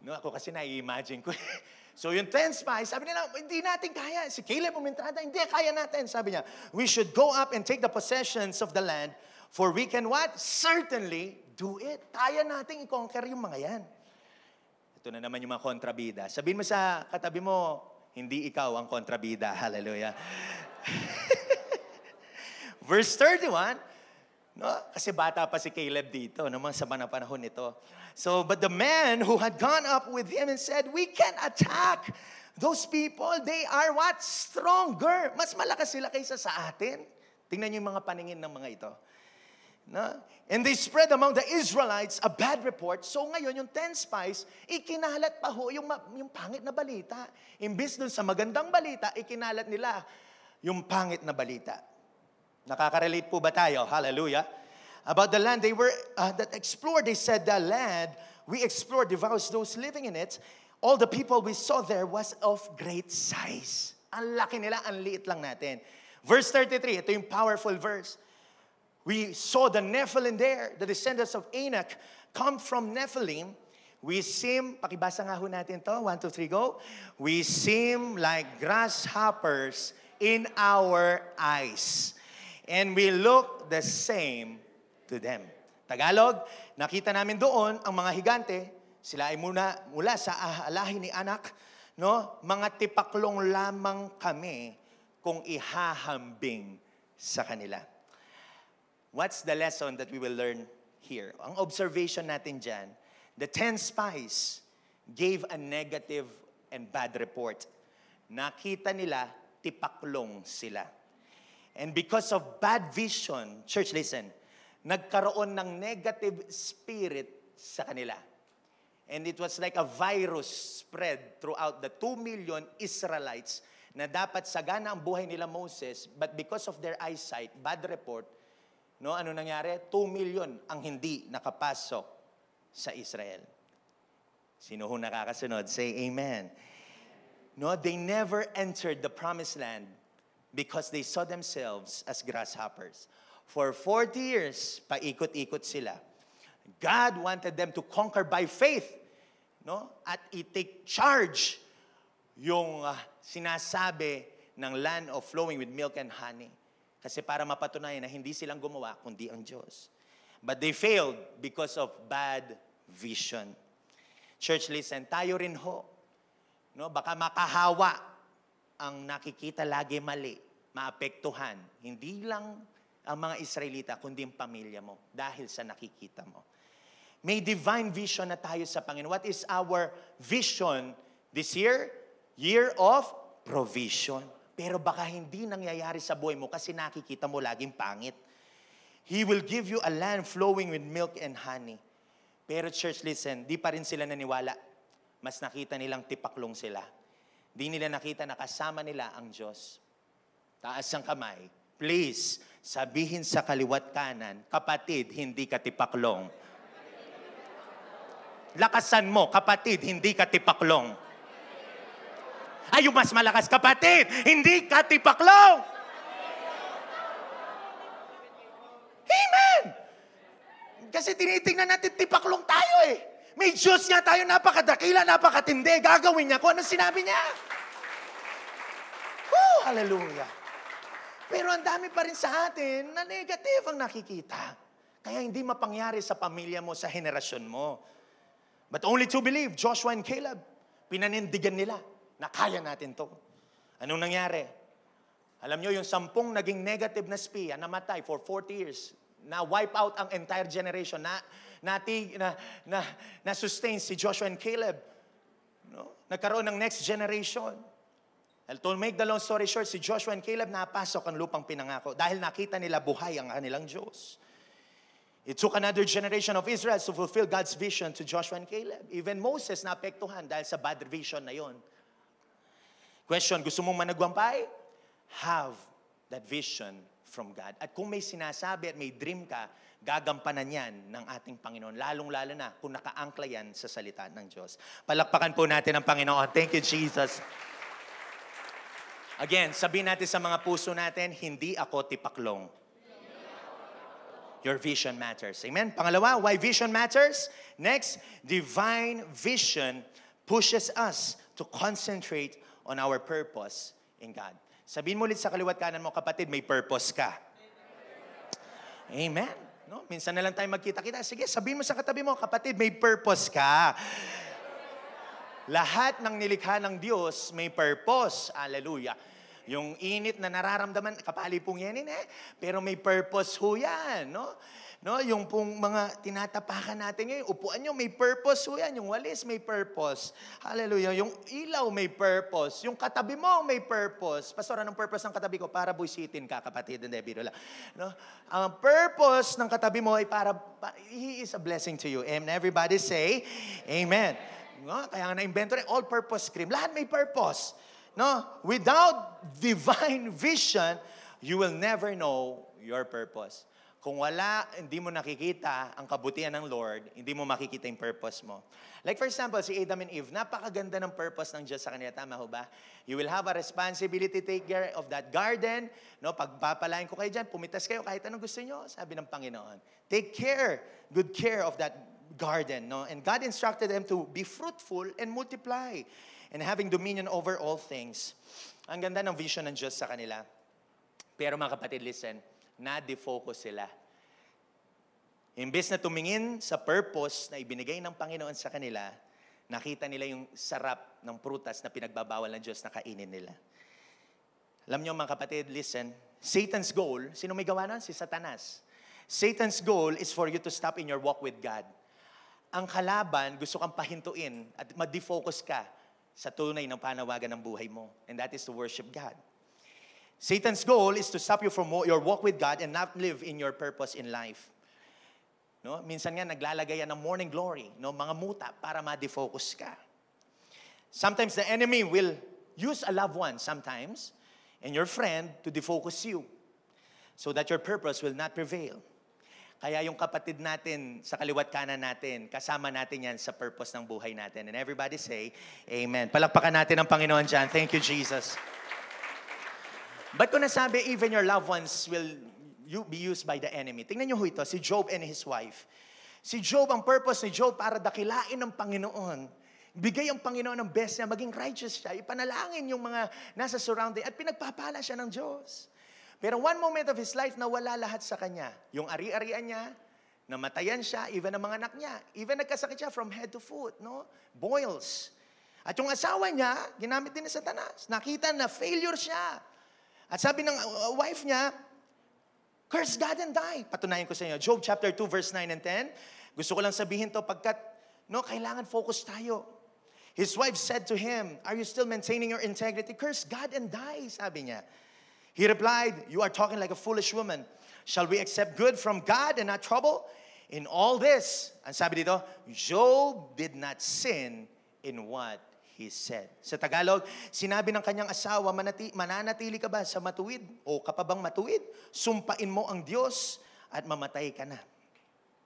No, ako kasi na-imagine ko. So, yung 10 spies, sabi nila, hindi natin kaya. Si Caleb umentrada, hindi, kaya natin. Sabi niya, we should go up and take the possessions of the land, for we can what? Certainly do it. Kaya natin i-conquer yung mga yan. Ito na naman yung mga kontrabida. Sabihin mo sa katabi mo, hindi ikaw ang kontrabida. Hallelujah. Verse 31, no? Kasi bata pa si Caleb dito, naman sa mga panahon nito. So, but the man who had gone up with him and said, we can attack those people. They are what? Stronger. Mas malakas sila kaysa sa atin. Tingnan niyo yung mga paningin ng mga ito. No? And they spread among the Israelites a bad report. So ngayon, yung 10 spies, ikinalat pa ho yung pangit na balita. Imbis dun sa magandang balita, ikinalat nila yung pangit na balita. Nakaka-relate po ba tayo? Hallelujah. About the land they were that explored, they said, the land we explored devours those living in it. All the people we saw there was of great size. Ang laki nila, ang liit lang natin. Verse 33, ito yung powerful verse. We saw the Nephilim there, the descendants of Anak, come from Nephilim. We seem, pakibasa nga ho natin to, 1, 2, 3, go. We seem like grasshoppers in our eyes. And we look the same to them. Tagalog, nakita namin doon ang mga higante, sila ay mula sa lahi ni Anak, no? Mga tipaklong lamang kami kung ihahambing sa kanila. What's the lesson that we will learn here? Ang observation natin dyan, the 10 spies gave a negative and bad report. Nakita nila, tipaklong sila. And because of bad vision, church, listen, nagkaroon ng negative spirit sa kanila. And it was like a virus spread throughout the 2 million Israelites na dapat sagana ang buhay nila Moses, but because of their eyesight, bad report, no, ano nangyari? 2 million ang hindi nakapasok sa Israel. Sino ho nakakasunod? Say amen. No, they never entered the promised land because they saw themselves as grasshoppers. For 40 years, paikot-ikot sila. God wanted them to conquer by faith, no? At i-take charge yung sinasabi ng land of flowing with milk and honey. Kasi para mapatunayan na hindi silang gumawa, kundi ang Diyos. But they failed because of bad vision. Church, listen, tayo rin ho. No? Baka makahawa ang nakikita lagi mali, maapektuhan. Hindi lang ang mga Israelita, kundi ang pamilya mo dahil sa nakikita mo. May divine vision na tayo sa Panginoon. What is our vision this year? Year of provision. Pero baka hindi nangyayari sa buhay mo kasi nakikita mo laging pangit. He will give you a land flowing with milk and honey. Pero church, listen, di pa rin sila naniwala. Mas nakita nilang tipaklong sila. Di nila nakita na kasama nila ang Diyos. Taas ang kamay. Please, sabihin sa kaliwat kanan, kapatid, hindi ka tipaklong. Lakasan mo, kapatid, hindi ka tipaklong. Ay, yung mas malakas, kapatid, hindi ka tipaklong. Amen! Kasi tinitingnan natin, tipaklong tayo eh. May Diyos nga tayo, napakadakila, napakatindi. Gagawin niya kung ano sinabi niya. Woo! Hallelujah! Pero ang dami pa rin sa atin na negative ang nakikita. Kaya hindi mapangyari sa pamilya mo, sa henerasyon mo. But only to believe, Joshua and Caleb, pinanindigan nila na kaya natin to. Anong nangyari? Alam nyo, yung 10 naging negative na spiya, namatay for 40 years, na wipe out ang entire generation, na sustain si Joshua and Caleb. No? Nagkaroon ng next generation. And to make the long story short, si Joshua and Caleb napasok ang lupang pinangako dahil nakita nila buhay ang kanilang Diyos. It took another generation of Israel to fulfill God's vision to Joshua and Caleb. Even Moses naapektuhan dahil sa bad vision na yon. Question, gusto mong managwampay? Have that vision from God. At kung may sinasabi at may dream ka, gagampanan yan ng ating Panginoon. Lalong-lalo na kung nakaangkla yan sa salita ng Diyos. Palakpakan po natin ang Panginoon. Thank you, Jesus. Again, sabihin natin sa mga puso natin, hindi ako tipaklong. Your vision matters. Amen? Pangalawa, why vision matters? Next, divine vision pushes us to concentrate on our purpose in God. Sabihin mo ulit sa kaliwat kanan mo, kapatid, may purpose ka. Amen. No? Minsan na lang tayo magkita-kita. Sige, sabihin mo sa katabi mo, kapatid, may purpose ka. Lahat ng nilikha ng Diyos may purpose. Hallelujah. Yung init na nararamdaman, kapali pong yan pero may purpose ho yan, no? No, yung pong mga tinatapakan natin ngayon, upuan nyo, may purpose ho yan. Yung walis, may purpose. Hallelujah. Yung ilaw, may purpose. Yung katabi mo, may purpose. Pastor, anong purpose ng katabi ko? Para buisitin ka, kapatid. Hindi, biro lang. No? Ang purpose ng katabi mo ay he is a blessing to you. And everybody say, Amen. No? Kaya nga na-invento rin, all-purpose cream. Lahat may purpose. No? Without divine vision, you will never know your purpose. Kung hindi mo nakikita ang kabutihan ng Lord, hindi mo makikita yung purpose mo. Like for example, si Adam and Eve, napakaganda ng purpose ng Diyos sa kanila. Tama ho ba? You will have a responsibility to take care of that garden. No? Pagpapalain ko kayo dyan, pumitas kayo kahit anong gusto nyo, sabi ng Panginoon. Take care, good care of that garden. No? And God instructed them to be fruitful and multiply and having dominion over all things. Ang ganda ng vision ng Diyos sa kanila. Pero mga kapatid, listen, na-defocus sila. Imbes na tumingin sa purpose na ibinigay ng Panginoon sa kanila, nakita nila yung sarap ng prutas na pinagbabawal ng Diyos na kainin nila. Alam niyo mga kapatid, listen, Satan's goal, sino may gawa nun? Si Satanas. Satan's goal is for you to stop in your walk with God. Ang kalaban, gusto kang pahintuin at ma-defocus ka sa tunay ng panawagan ng buhay mo. And that is to worship God. Satan's goal is to stop you from your walk with God and not live in your purpose in life. No? Minsan nga naglalagay yan ng morning glory, no? Mga muta para ma-defocus ka. Sometimes the enemy will use a loved one sometimes and your friend to defocus you so that your purpose will not prevail. Kaya yung kapatid natin sa kaliwat kanan natin, kasama natin yan sa purpose ng buhay natin. And everybody say, Amen. Palakpakan natin ang Panginoon dyan. Thank you, Jesus. Ba't ko nasabi, even your loved ones will be used by the enemy? Tingnan niyo ho ito, si Job and his wife. Si Job, ang purpose ni Job para dakilain ng Panginoon. Bigay ang Panginoon ng best niya, maging righteous siya, ipanalangin yung mga nasa surrounding, at pinagpapala siya ng Diyos. Pero one moment of his life, nawala lahat sa kanya. Yung ari-arian niya, namatayan siya, even ang mga anak niya. Even nagkasakit siya from head to foot, no? Boils. At yung asawa niya, ginamit din ni Satanas. Nakita na failure siya. At sabi ng wife niya, curse God and die. Patunayan ko sa inyo. Job chapter 2 verse 9 and 10. Gusto ko lang sabihin to pagkat kailangan focus tayo. His wife said to him, are you still maintaining your integrity? Curse God and die, sabi niya. He replied, you are talking like a foolish woman. Shall we accept good from God and not trouble? In all this, ang sabi dito, Job did not sin in what he said. Sa Tagalog, sinabi ng kanyang asawa, mananatili ka ba sa matuwid? O ka pa bang matuwid? Sumpain mo ang Diyos at mamatay ka na.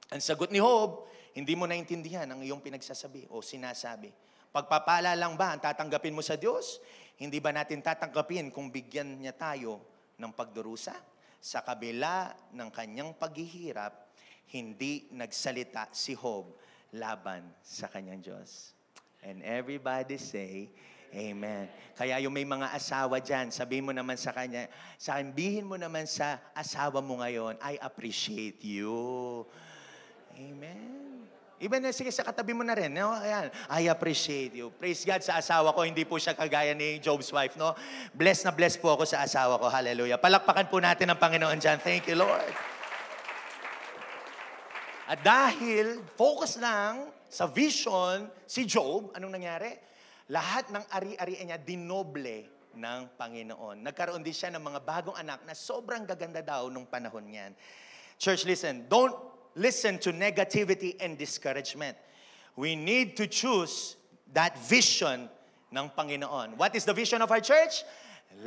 Ang sagot ni Job, hindi mo naintindihan ang iyong pinagsasabi o sinasabi. Pagpapala lang ba ang tatanggapin mo sa Diyos? Hindi ba natin tatanggapin kung bigyan niya tayo ng pagdurusa? Sa kabila ng kanyang paghihirap, hindi nagsalita si Job laban sa kanyang Diyos. And everybody say, Amen. Kaya yung may mga asawa dyan, sabihin mo naman sa kanya, sabihin mo naman sa asawa mo ngayon, I appreciate you. Amen. Even sige, sa katabi mo na rin, no? Ayan, I appreciate you. Praise God sa asawa ko, hindi po siya kagaya ni Job's wife, no? Blessed na blessed po ako sa asawa ko. Hallelujah. Palakpakan po natin ang Panginoon dyan. Thank you, Lord. At dahil focus lang sa vision, si Job, anong nangyari? Lahat ng ari-arian niya dinoble ng Panginoon. Nagkaroon din siya ng mga bagong anak na sobrang gaganda daw nung panahon niyan. Church, listen. Don't listen to negativity and discouragement. We need to choose that vision ng Panginoon. What is the vision of our church?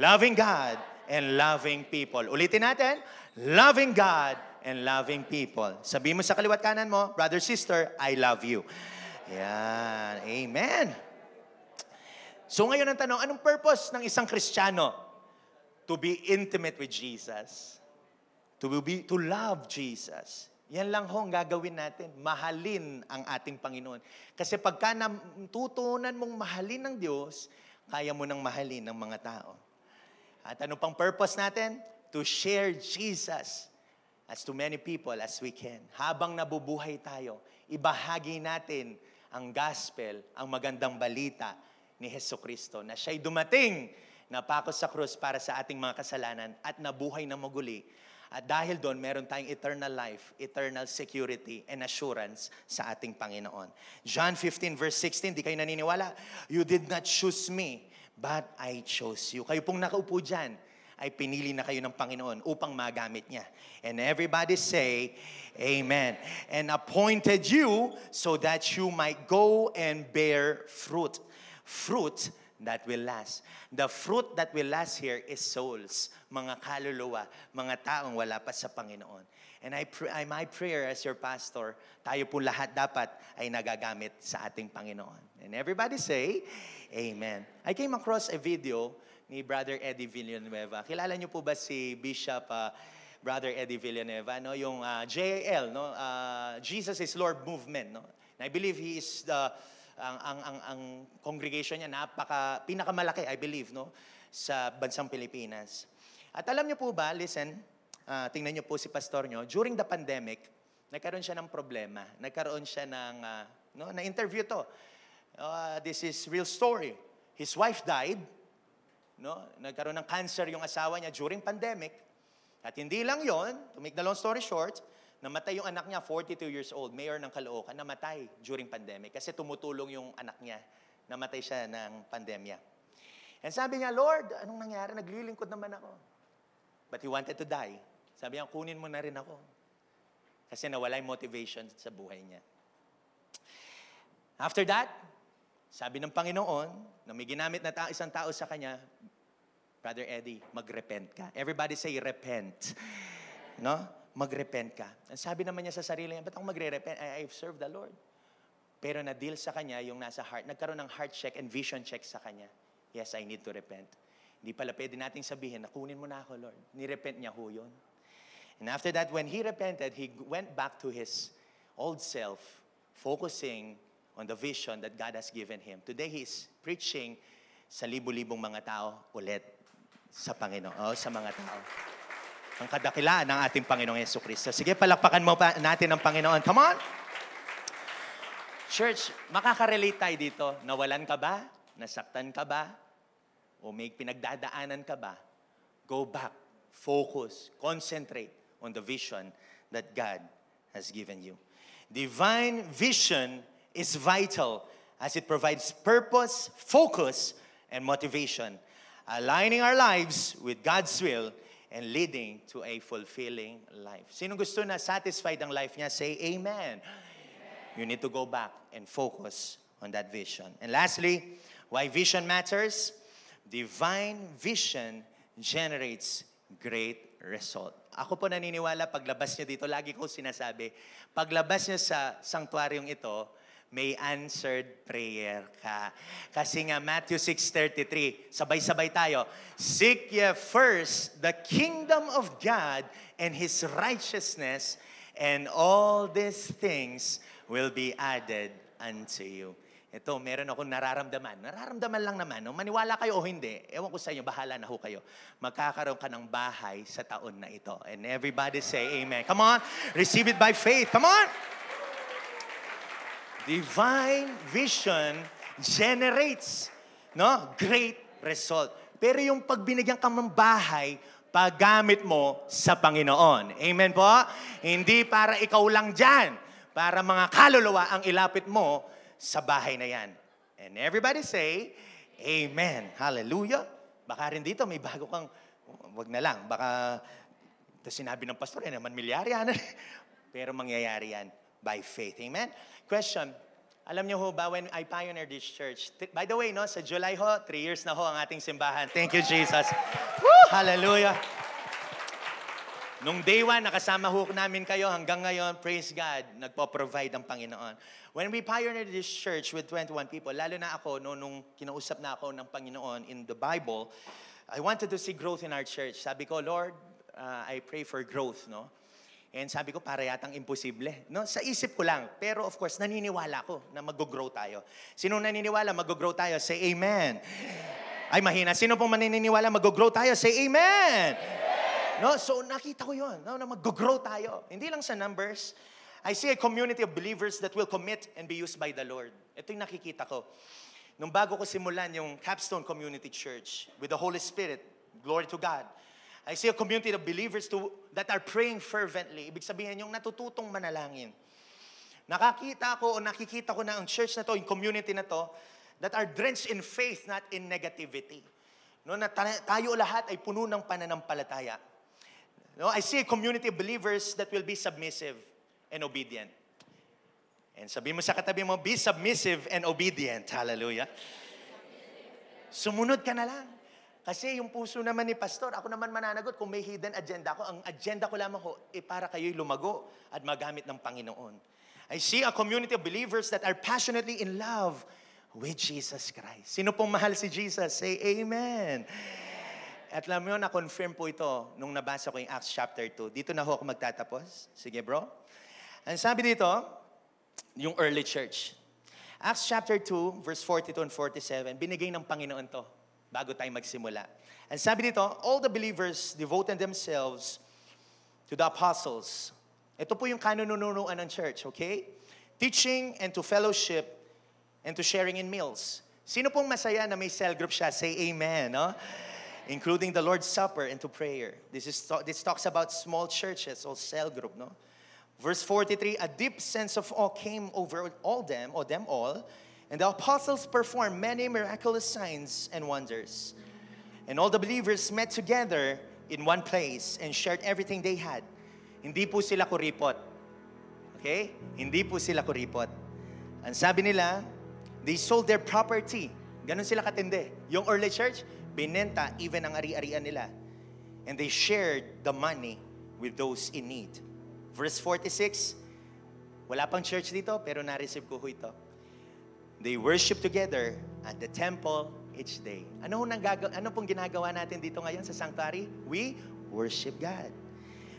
Loving God and loving people. Ulitin natin, loving God and loving people. Sabihin mo sa kaliwat kanan mo, brother, sister, I love you. Yan. Amen. So ngayon ang tanong, anong purpose ng isang Kristiyano? To be intimate with Jesus. To love Jesus. Yan lang ho ang gagawin natin. Mahalin ang ating Panginoon. Kasi pagka natutunan mong mahalin ng Diyos, kaya mo nang mahalin ng mga tao. At ano pang purpose natin? To share Jesus as to many people as we can. Habang nabubuhay tayo, ibahagi natin ang gospel, ang magandang balita ni Jesucristo na siya'y dumating, napako sa krus para sa ating mga kasalanan at nabuhay na maguli. At dahil doon, meron tayong eternal life, eternal security and assurance sa ating Panginoon. John 15 verse 16, di kayo naniniwala? You did not choose me, but I chose you. Kayo pong nakaupo dyan, ay pinili na kayo ng Panginoon upang magamit niya. And everybody say, Amen. And appointed you so that you might go and bear fruit. Fruit that will last. The fruit that will last here is souls, mga kaluluwa, mga taong wala pa sa Panginoon. And my prayer as your pastor, tayo po lahat dapat ay nagagamit sa ating Panginoon. And everybody say, Amen. I came across a video ni Brother Eddie Villanueva. Kilala niyo po ba si Bishop Brother Eddie Villanueva, no? Yung JAL, no? Jesus is Lord movement, no? And I believe he is ang congregation niya pinakamalaki, I believe, no? Sa bansang Pilipinas. At alam niyo po ba, listen, tingnan niyo po si pastor niyo, during the pandemic, nagkaroon siya ng problema. Nagkaroon siya ng, na-interview to. This is real story. His wife died, no? Nagkaroon ng cancer yung asawa niya during pandemic. At hindi lang yon, to make the long story short, namatay yung anak niya, 42 years old, mayor ng Caloocan, namatay during pandemic kasi tumutulong yung anak niya. Namatay siya ng pandemya. And sabi niya, Lord, anong nangyari? Naglilingkod naman ako. But he wanted to die. Sabi niya, kunin mo na rin ako. Kasi nawala yung motivation sa buhay niya. After that, sabi ng Panginoon, na may ginamit na isang tao sa kanya, Brother Eddie, mag-repent ka. Everybody say, repent. No? Mag-repent ka. Ang sabi naman niya sa sarili niya, ba't ako magre-repent? I've served the Lord. Pero na-deal sa kanya yung nasa heart. Nagkaroon ng heart check and vision check sa kanya. Yes, I need to repent. Hindi pala pwede nating sabihin, nakunin mo na ako, Lord. Nirepent niya ho yun. And after that, when he repented, he went back to his old self, focusing on the vision that God has given him. Today, he is preaching sa libu-libong mga tao ulit sa Panginoon, sa mga tao. Ang kadakilaan ng ating Panginoong Jesucristo. Sige, palakpakan mo pa natin ang Panginoon. Come on! Church, makaka-relate tayo dito. Nawalan ka ba? Nasaktan ka ba? O may pinagdadaanan ka ba? Go back, focus, concentrate on the vision that God has given you. Divine vision is vital as it provides purpose, focus, and motivation, aligning our lives with God's will and leading to a fulfilling life. Sino gusto na satisfied ang life niya? Say amen. You need to go back and focus on that vision. And lastly, why vision matters? Divine vision generates great result. Ako po naniniwala, paglabas niyo dito, lagi ko sinasabi, paglabas niyo sa sanktuaryong ito, may answered prayer ka. Kasi nga Matthew 6:33, sabay-sabay tayo, seek ye first the kingdom of God and His righteousness, and all these things will be added unto you. Ito, meron akong nararamdaman. Nararamdaman lang naman. No? Maniwala kayo o hindi, ewan ko sa inyo, bahala na ho kayo. Magkakaroon ka ng bahay sa taon na ito. And everybody say amen. Come on, receive it by faith. Come on! Divine vision generates, no, great result. Pero yung pag binigyan ka ng bahay, paggamit mo sa Panginoon. Amen po? Hindi para ikaw lang dyan. Para mga kaluluwa ang ilapit mo sa bahay na yan. And everybody say, Amen. Hallelujah. Baka rin dito may bago kang, wag na lang, baka ito sinabi ng pastor, naman milyar yan. Pero mangyayari yan by faith. Amen? Question, Alam niyo ho ba, when I pioneered this church, by the way, no, sa July ho, 3 years na ho ang ating simbahan. Thank you, Jesus. Woo! Hallelujah. Nung day 1, nakasama ho namin kayo hanggang ngayon, praise God, nagpo-provide ang Panginoon. When we pioneered this church with 21 people, lalo na ako, no, nung kinausap na ako ng Panginoon in the Bible, I wanted to see growth in our church. Sabi ko, Lord, I pray for growth, no? And sabi ko, para yatang imposible. No? Sa isip ko lang. Pero of course, naniniwala ko na mag-grow tayo. Sino naniniwala mag-grow tayo? Say amen. Ay, mahina. Sino pong maniniwala mag-grow tayo? Say amen. No? So, nakita ko yun. No? Na mag-grow tayo. Hindi lang sa numbers. I see a community of believers that will commit and be used by the Lord. Ito yung nakikita ko. Nung bago ko simulan yung Capstone Community Church with the Holy Spirit, glory to God, I see a community of believers that are praying fervently. Ibig sabihin, yung natututong manalangin. Nakikita ko na ang church na to, yung community na to, that are drenched in faith, not in negativity. No, na tayo lahat ay puno ng pananampalataya. No, I see a community of believers that will be submissive and obedient. And sabihin mo sa katabi mo, be submissive and obedient. Hallelujah. Sumunod ka na lang. Kasi yung puso naman ni Pastor, ako naman mananagot kung may hidden agenda ko. Ang agenda ko lamang ho, para kayo'y lumago at magamit ng Panginoon. I see a community of believers that are passionately in love with Jesus Christ. Sino pong mahal si Jesus? Say amen. At alam mo, na-confirm po ito nung nabasa ko yung Acts chapter 2. Dito na ho ako magtatapos. Sige bro. Ang sabi dito, yung early church. Acts chapter 2, verse 42 and 47, binigay ng Panginoon to bago tayo magsimula. And sabi dito, all the believers devoted themselves to the apostles. Ito po yung kanununuan ng church, okay? Teaching and to fellowship and to sharing in meals. Sino pong masaya na may cell group siya? Say amen, no? Including the Lord's Supper and to prayer. This talks about small churches or cell group, no? Verse 43, a deep sense of awe came over them all, and the apostles performed many miraculous signs and wonders. And all the believers met together in one place and shared everything they had. Hindi po sila kuripot. Okay? Hindi po sila kuripot. Ang sabi nila, they sold their property. Ganon sila katindi. Yung early church, binenta even ang ari-arian nila. And they shared the money with those in need. Verse 46, wala pang church dito, pero na-receive ko ito. They worship together at the temple each day. Ano pong ginagawa natin dito ngayon sa sanctuary? We worship God.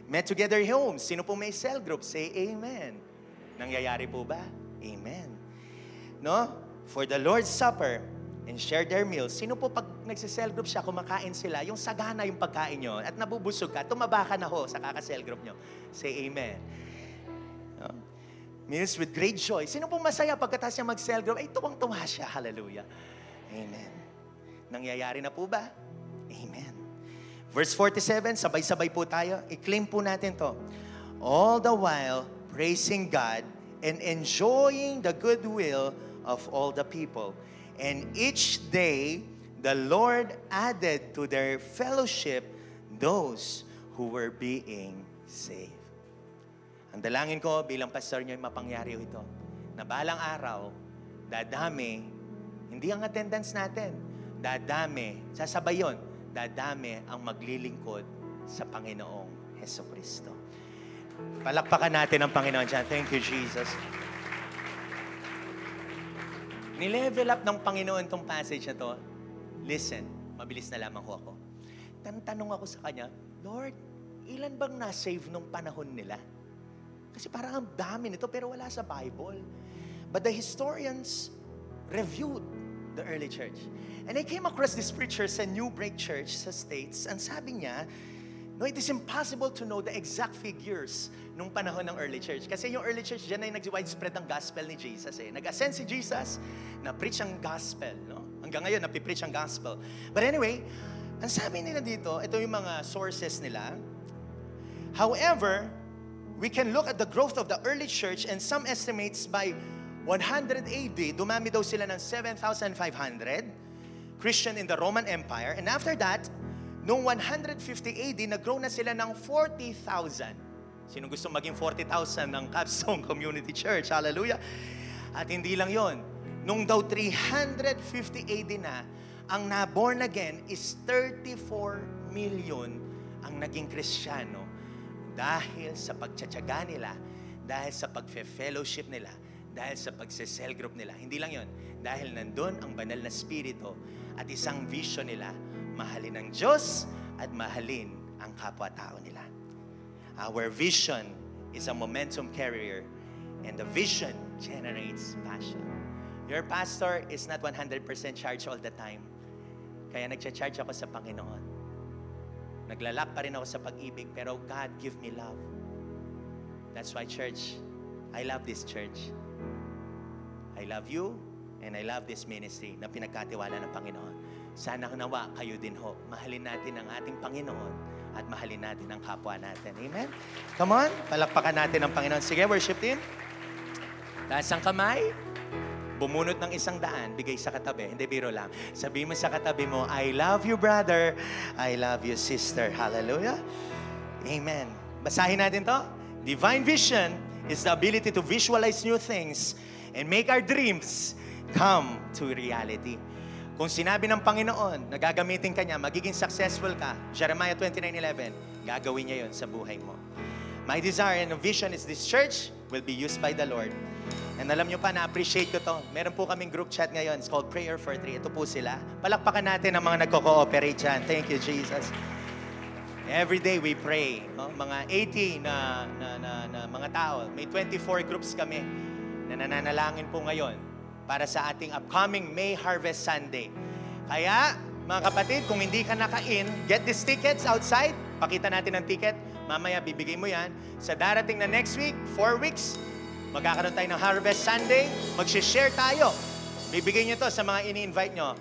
Met together in homes. Sino pong may cell group? Say amen. Nangyayari po ba? Amen. No? For the Lord's Supper and share their meals. Sino po pag nagsi-cell group siya, kumakain sila, yung sagana yung pagkain nyo, at nabubusog ka, tumaba ka na ho sa kaka-cell group nyo. Say amen. No? Meals with great joy. Sino pong masaya pagkatapos niya mag-cell group? Ay, tuwang-tuwa siya. Hallelujah. Amen. Nangyayari na po ba? Amen. Verse 47, sabay-sabay po tayo. I-claim po natin to. All the while, praising God and enjoying the goodwill of all the people. And each day, the Lord added to their fellowship those who were being saved. Ang dalangin ko bilang pastor niyo ay mapangyari ito. Na balang araw, dadami, hindi ang attendance natin, dadami, sasabay yun, dadami ang maglilingkod sa Panginoong Hesukristo. Palakpakan natin ang Panginoon dyan. Thank you, Jesus. Nilevel up ng Panginoon itong passage na to. Listen, mabilis na lamang ko ako. Tanong ako sa Kanya, Lord, ilan bang na-save nung panahon nila? Kasi parang ang dami nito, pero wala sa Bible. But the historians reviewed the early church. And I came across this preacher sa New Break Church sa States, and sabi niya, no, it is impossible to know the exact figures nung panahon ng early church. Kasi yung early church, dyan ay nag-widespread ang gospel ni Jesus. Nag-ascend si Jesus, na-preach ang gospel. No? Hanggang ngayon, napipreach ang gospel. But anyway, ang sabi nila dito, ito yung mga sources nila. However, we can look at the growth of the early church, and some estimates by 100 AD, dumami daw sila ng 7,500 Christian in the Roman Empire. And after that, noong 150 AD, nag-grow na sila ng 40,000. Sino gusto maging 40,000 ng Capstone Community Church? Hallelujah. At hindi lang yon, nung daw 350 AD na, ang na-born again is 34 million ang naging Kristiyano dahil sa pagtsatsaga nila, dahil sa pagfe-fellowship nila, dahil sa pagse-cell group nila. Hindi lang yon, dahil nandun ang banal na spirito at isang vision nila, mahalin ang Diyos at mahalin ang kapwa-tao nila. Our vision is a momentum carrier, and the vision generates passion. Your pastor is not 100% charged all the time. Kaya nagcha-charge ako sa Panginoon. Naglalak pa rin ako sa pag-ibig, pero God, give me love. That's why, church, I love this church. I love you, and I love this ministry na pinagkatiwala ng Panginoon. Sana nawa kayo din ho. Mahalin natin ang ating Panginoon at mahalin natin ang kapwa natin. Amen? Come on, palakpakan natin ang Panginoon. Sige, worship team. Taas ang kamay. Bumunot ng 100, bigay sa katabi. Hindi, biro lang. Sabihin mo sa katabi mo, I love you, brother. I love you, sister. Hallelujah. Amen. Basahin natin to. Divine vision is the ability to visualize new things and make our dreams come to reality. Kung sinabi ng Panginoon na gagamitin ka niya, magiging successful ka, Jeremiah 29:11, gagawin niya yon sa buhay mo. My desire and vision is this church will be used by the Lord. And alam nyo pa, na-appreciate ko to. Meron po kaming group chat ngayon. It's called Prayer for Three. Ito po sila. Palakpakan natin ang mga nagko-cooperate dyan. Thank you, Jesus. Every day we pray. No? Mga 80 na mga tao. May 24 groups kami na nananalangin po ngayon para sa ating upcoming May Harvest Sunday. Kaya, mga kapatid, kung hindi ka naka-in, get these tickets outside. Pakita natin ang ticket. Mamaya, bibigay mo yan. Sa darating na next week, 4 weeks, magkakaroon tayo ng Harvest Sunday. Mag-share tayo. Bibigay nyo to sa mga ini-invite nyo.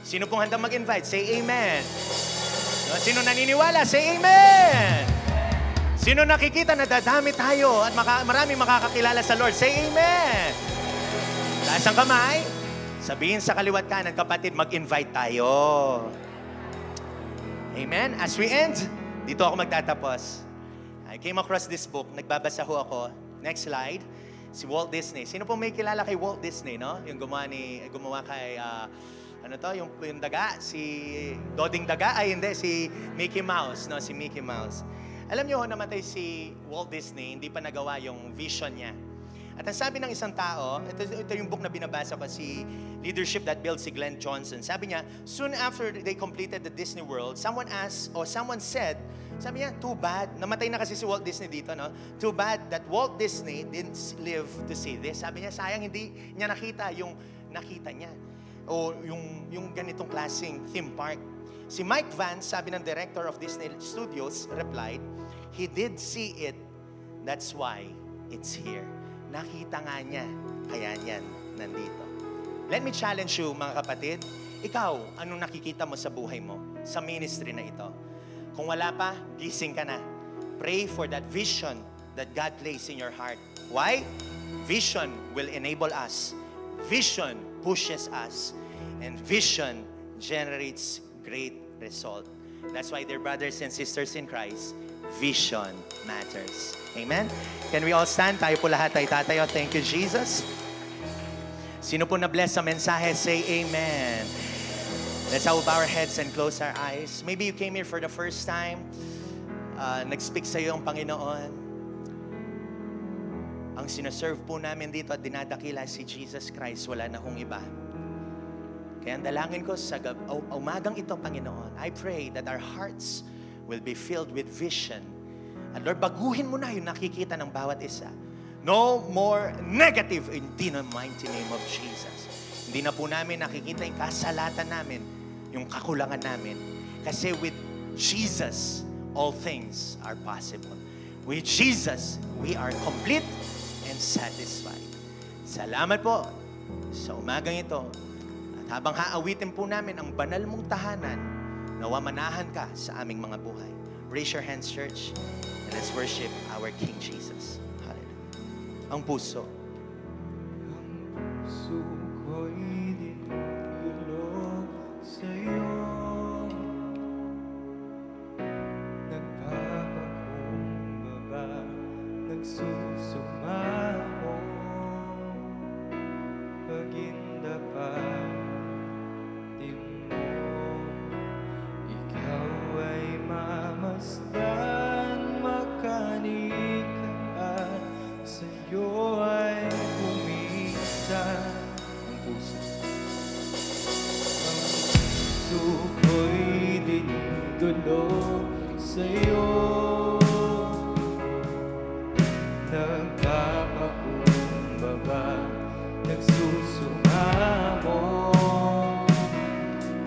Sino pong handang mag-invite? Say amen. Sino naniniwala? Say amen. Sino nakikita na dadami tayo at maraming makakakilala sa Lord? Say amen. Taas ang kamay. Sabihin sa kaliwat kanan, kapatid, mag-invite tayo. Amen. As we end, dito ako magtatapos. I came across this book. Nagbabasa ho ako. Next slide. Si Walt Disney. Sino po may kilala kay Walt Disney, no? Yung gumawa kay, yung daga, si Doding Daga, ay hindi, si Mickey Mouse, no? Si Mickey Mouse. Alam niyo, namatay si Walt Disney, hindi pa nagawa yung vision niya. At ang sabi ng isang tao, ito yung book na binabasa ko, si Leadership That Builds, si Glenn Johnson. Sabi niya, soon after they completed the Disney World, someone said, sabi niya, too bad, namatay na kasi si Walt Disney dito, no? Too bad that Walt Disney didn't live to see this. Sabi niya, sayang hindi niya nakita yung nakita niya. O yung ganitong klaseng theme park. Si Mike Vance, sabi ng director of Disney Studios, replied, he did see it, that's why it's here. Nakita nga niya, kaya niyan nandito. Let me challenge you, mga kapatid. Ikaw, anong nakikita mo sa buhay mo? Sa ministry na ito? Kung wala pa, gising ka na. Pray for that vision that God placed in your heart. Why? Vision will enable us. Vision pushes us. And vision generates great result. That's why, dear brothers and sisters in Christ, vision matters. Amen? Can we all stand? Tayo po lahat ay tatayo. Thank you, Jesus. Sino po na-bless sa mensahe? Say amen. Let's all bow our heads and close our eyes. Maybe you came here for the first time. Nag-speak sa iyo ang Panginoon. Ang sinaserve po namin dito at dinadakila si Jesus Christ. Wala na hong iba. Kaya ang dalangin ko sa umagang ito, Panginoon, I pray that our hearts will be filled with vision. At Lord, baguhin mo na yung nakikita ng bawat isa. No more negative in the mighty name of Jesus. Hindi na po namin nakikita yung kasalatan namin, yung kakulangan namin. Kasi with Jesus, all things are possible. With Jesus, we are complete and satisfied. Salamat po sa umagang ito. At habang haawitin po namin ang banal mong tahanan, nawa manahan ka sa aming mga buhay. Raise your hands, church, and let's worship our King Jesus. Hallelujah. Ang puso. Ang puso ko'y dinudulog sa'yo. Nagpapakumbaba, nagsusumamo. puso'y dinudulog sa'yo. Nagpapakumbaba, nagsusumamo,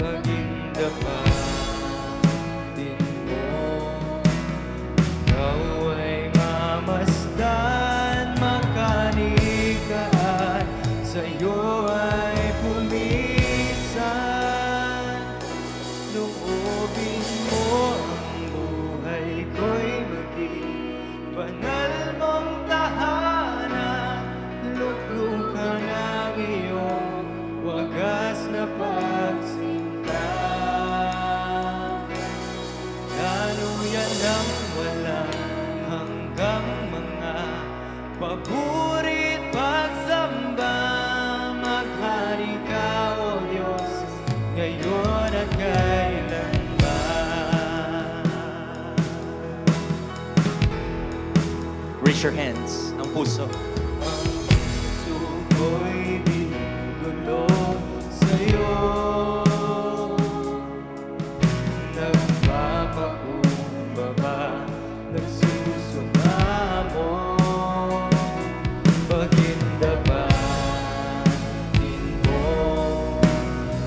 pagindapatin mo. Ikaw ay mamasdan, makanikaan, sa'yo ay pumisan. Loobin mo ang buhay ko'y maging banal mong tahanan. Luklukan ang iyong wagas na pagsinta. Daluyan ng walang hanggang mga paburit pagsamba. Maghari ka, O Diyos, ngayon at kailanman. Raise your hands. Ang puso. Ang puso ko'y binugulong sa'yo. Nagpapakumbaba, nagsusumamo, pagindapatin mo.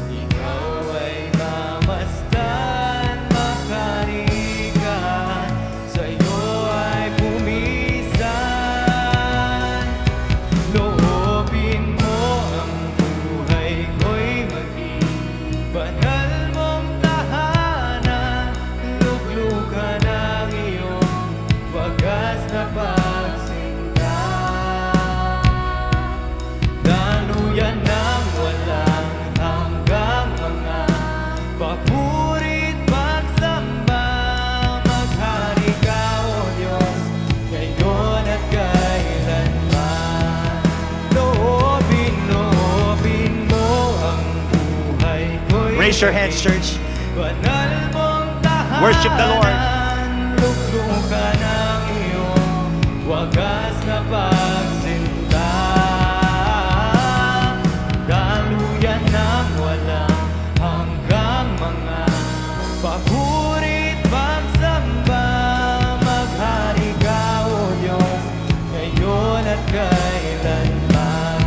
Ikaw ay mamasdan, makanikaan, sa'yo ay pumisan. Loobin mo ang buhay ko'y maging banal mong tahanan. Luglukan ang iyong wagas na pagsinta. Daluyan ng walang hanggang mga papurit pagsamba. Maghari ka, O Diyos, ngayon at kailanman. Loobin mo ang buhay ko'y Raise your hands, church. banal mong tahanan. Worship the Lord. Luklukan ang iyong wagas na pagsinta. Daluyan ng walang hanggang mga paburit pagsamba. Maghari ka, O Diyos, ngayon at kailanman.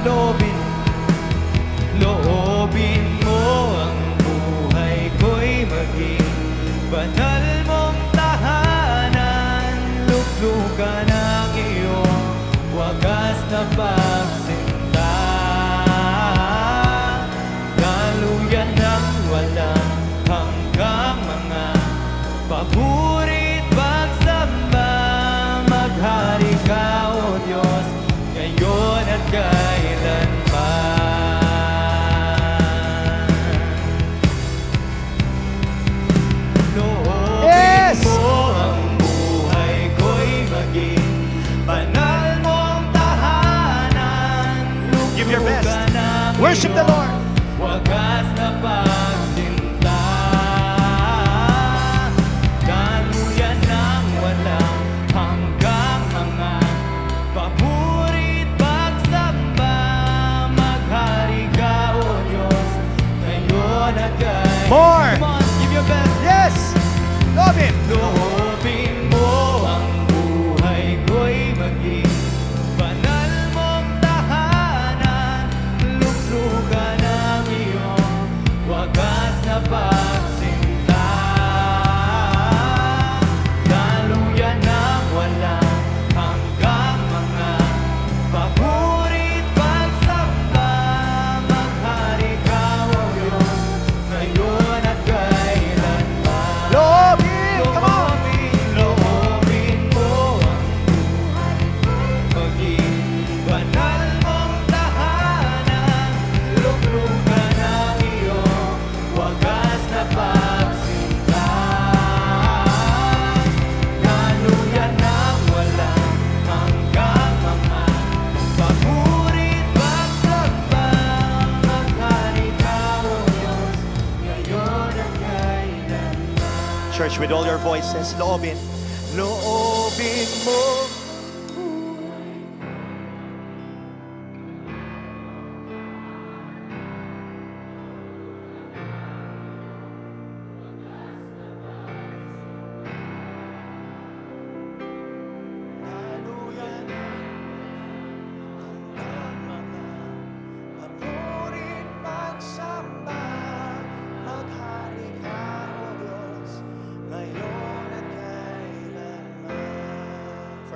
Loobin mo ang buhay ko'y maging banal mong tahanan. Luglukan ang iyong wagas na pagsinta. Daluyan ng walang hanggang mga paburit pagsamba. Maghari ka, O Diyos, ngayon at kailanman. Yes! Loobin mo ang buhay ko'y maging banal mong tahanan. Give your best. Luglukan ang Worship the iyong Lord. wagas na pagsinta. Daluyan ng walang hanggang mga paburit pagsamba. Maghari ka, O Diyos, ngayon at kailanman. More. Come on, give your best. Yes! Love it. Loobin mo ang buhay ko'y maging banal mong tahanan. Luklukan ang iyong wagas na pagsinta. Daluyan ng walang hanggang mga paburit pagsamba. Maghari ka, O Diyos, ngayon at kailanman. Loobin. Come on. Loobin mo ang buhay maging banal mong tahanan. Luklukan ang iyong wagas na pagsinta. Daluyan ng walang hanggang mga paburit pagsamba. Maghari ka, O Diyos, ngayon at kailanman. Church, with all your voices, loobin. Loobin mo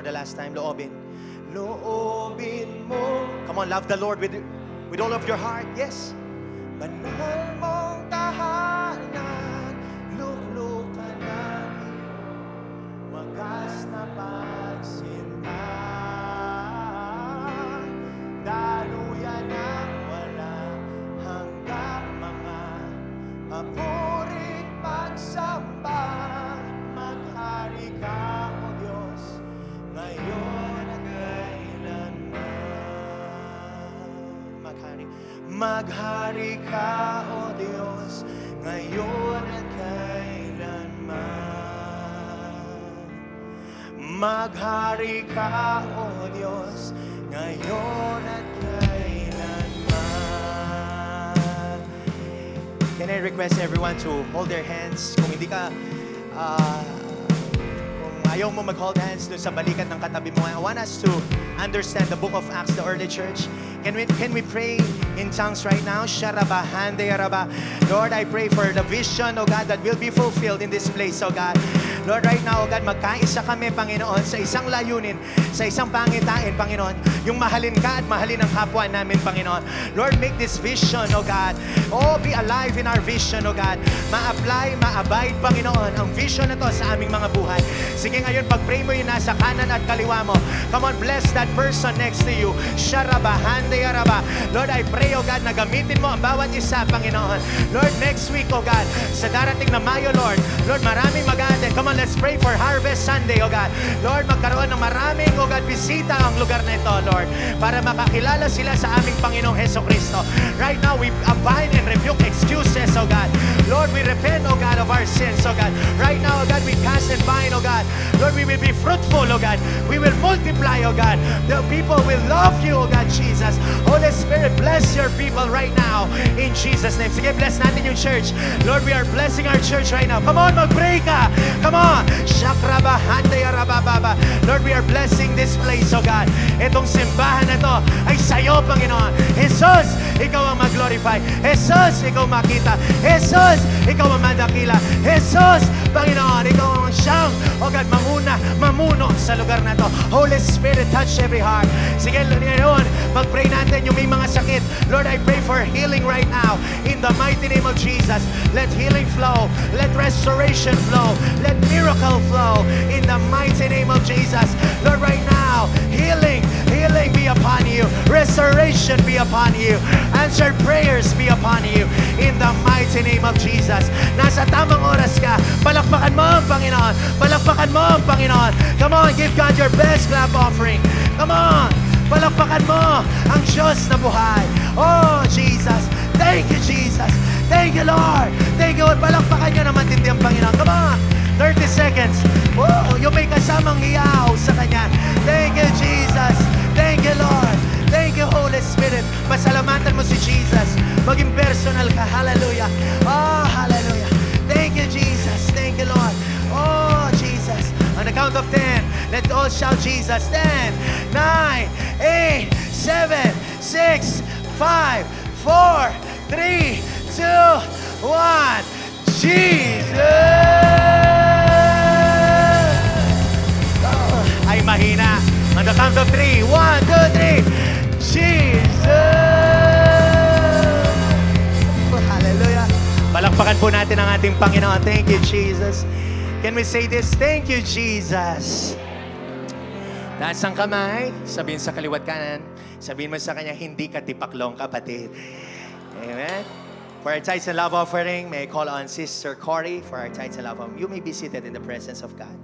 the last time. Loobin. Loobin mo. Come on, love the Lord with all of your heart. Yes. Banal mong tahanan, luklukan namin, wagas na pagsinta. Daluyan ang wala hanggang mga papurit pagsamba. Maghari ka, O Diyos, ngayon at kailanman. Maghari ka, O Diyos, ngayon at kailanman. Maghari ka, O Diyos, ngayon at kailanman. Can I request everyone to hold their hands? Kung hindi ka, kung ayaw mo mag-hold hands dun sa balikat ng katabi mo, I want us to understand the book of Acts, the early church. Can we pray in tongues right now? Sharaba, hande, yaraba. Lord, I pray for the vision, oh God, that will be fulfilled in this place, oh God. Lord, right now, oh God, magkaisa kami, Panginoon, sa isang layunin, sa isang pangitain, Panginoon, yung mahalin ka at mahalin ang kapwa namin, Panginoon. Lord, make this vision, oh God, oh, be alive in our vision, oh God. Ma-apply, ma-abide, Panginoon, ang vision na to sa aming mga buhay. Sige ngayon, pag-pray mo yung nasa kanan at kaliwa mo. Come on, bless that person next to you. Sharaba, hande, yaraba. Lord, I pray, oh God, na gamitin mo ang bawat isa, Panginoon. Lord, next week, oh God, sa darating na Mayo, Lord, maraming mag-attend. Come on, let's pray for Harvest Sunday, oh God. Lord, magkaroon ng maraming, oh God, bisita ang lugar na ito, Lord, para makakilala sila sa aming Panginoong Hesukristo. Right now, we bind and rebuke excuses, oh God. Lord, we repent, oh God, of our sins, oh God. Right now, oh God, we cast and bind, oh God. Lord, we will be fruitful, oh God. We will multiply, oh God. The people will love you, oh God, Jesus. Holy Spirit, bless your people right now in Jesus' name. Sige, bless natin yung church. Lord, we are blessing our church right now. Come on, mag-pray ka. Come on. Shakraba, hande, yarabababa. Lord, we are blessing this place, oh God. Itong simbahan na to ay sa'yo, Panginoon. Jesus, ikaw ang mag-glorify. Jesus, ikaw makita. Jesus, ikaw ang madakila. Jesus, Panginoon, ikaw ang siyang, oh God, mamuno sa lugar na to. Holy Spirit, touch every heart. Sige, ngayon, mag-pray natin yung may mga sakit. Lord, I pray for healing right now. In the mighty name of Jesus, let healing flow. Let restoration flow. Let miracle flow. In the mighty name of Jesus. Lord, right now, healing be upon you. Restoration be upon you. Answered prayers be upon you. In the mighty name of Jesus. Nasa tamang oras ka. Palakpakan mo ang Panginoon. Palakpakan mo ang Panginoon. Come on, give God your best clap offering. Come on. Palakpakan mo ang Diyos na buhay. Oh, Jesus. Thank you, Jesus. Thank you, Lord. Thank you, Lord. Palakpakan nyo naman tindi ang Panginoon. Come on. 30 seconds. Oh, yung may kasamang hiyaw sa Kanya. Thank you, Jesus. Thank you, Lord. Thank you, Holy Spirit. Pasalamatan mo si Jesus. Maging personal ka. Hallelujah. Oh, hallelujah. Thank you, Jesus. Thank you, Lord. Oh, Jesus. On the count of 10, let's all shout Jesus. 10, 9, 8, 7, 6, 5, 4, 3, 2, 1. Jesus! Oh, ay mahina. On the count of 3, 1, 2, 3. Jesus! Oh, hallelujah. Palakpakan po natin ang ating Panginoon. Thank you, Jesus. Can we say this? Thank you, Jesus. Taas ang kamay, sabihin sa kaliwat kanan, sabihin mo sa Kanya, hindi ka tipaklong, kapatid. Amen. For our tithes and love offering, may I call on Sister Cory for our tithes and love offering. You may be seated in the presence of God.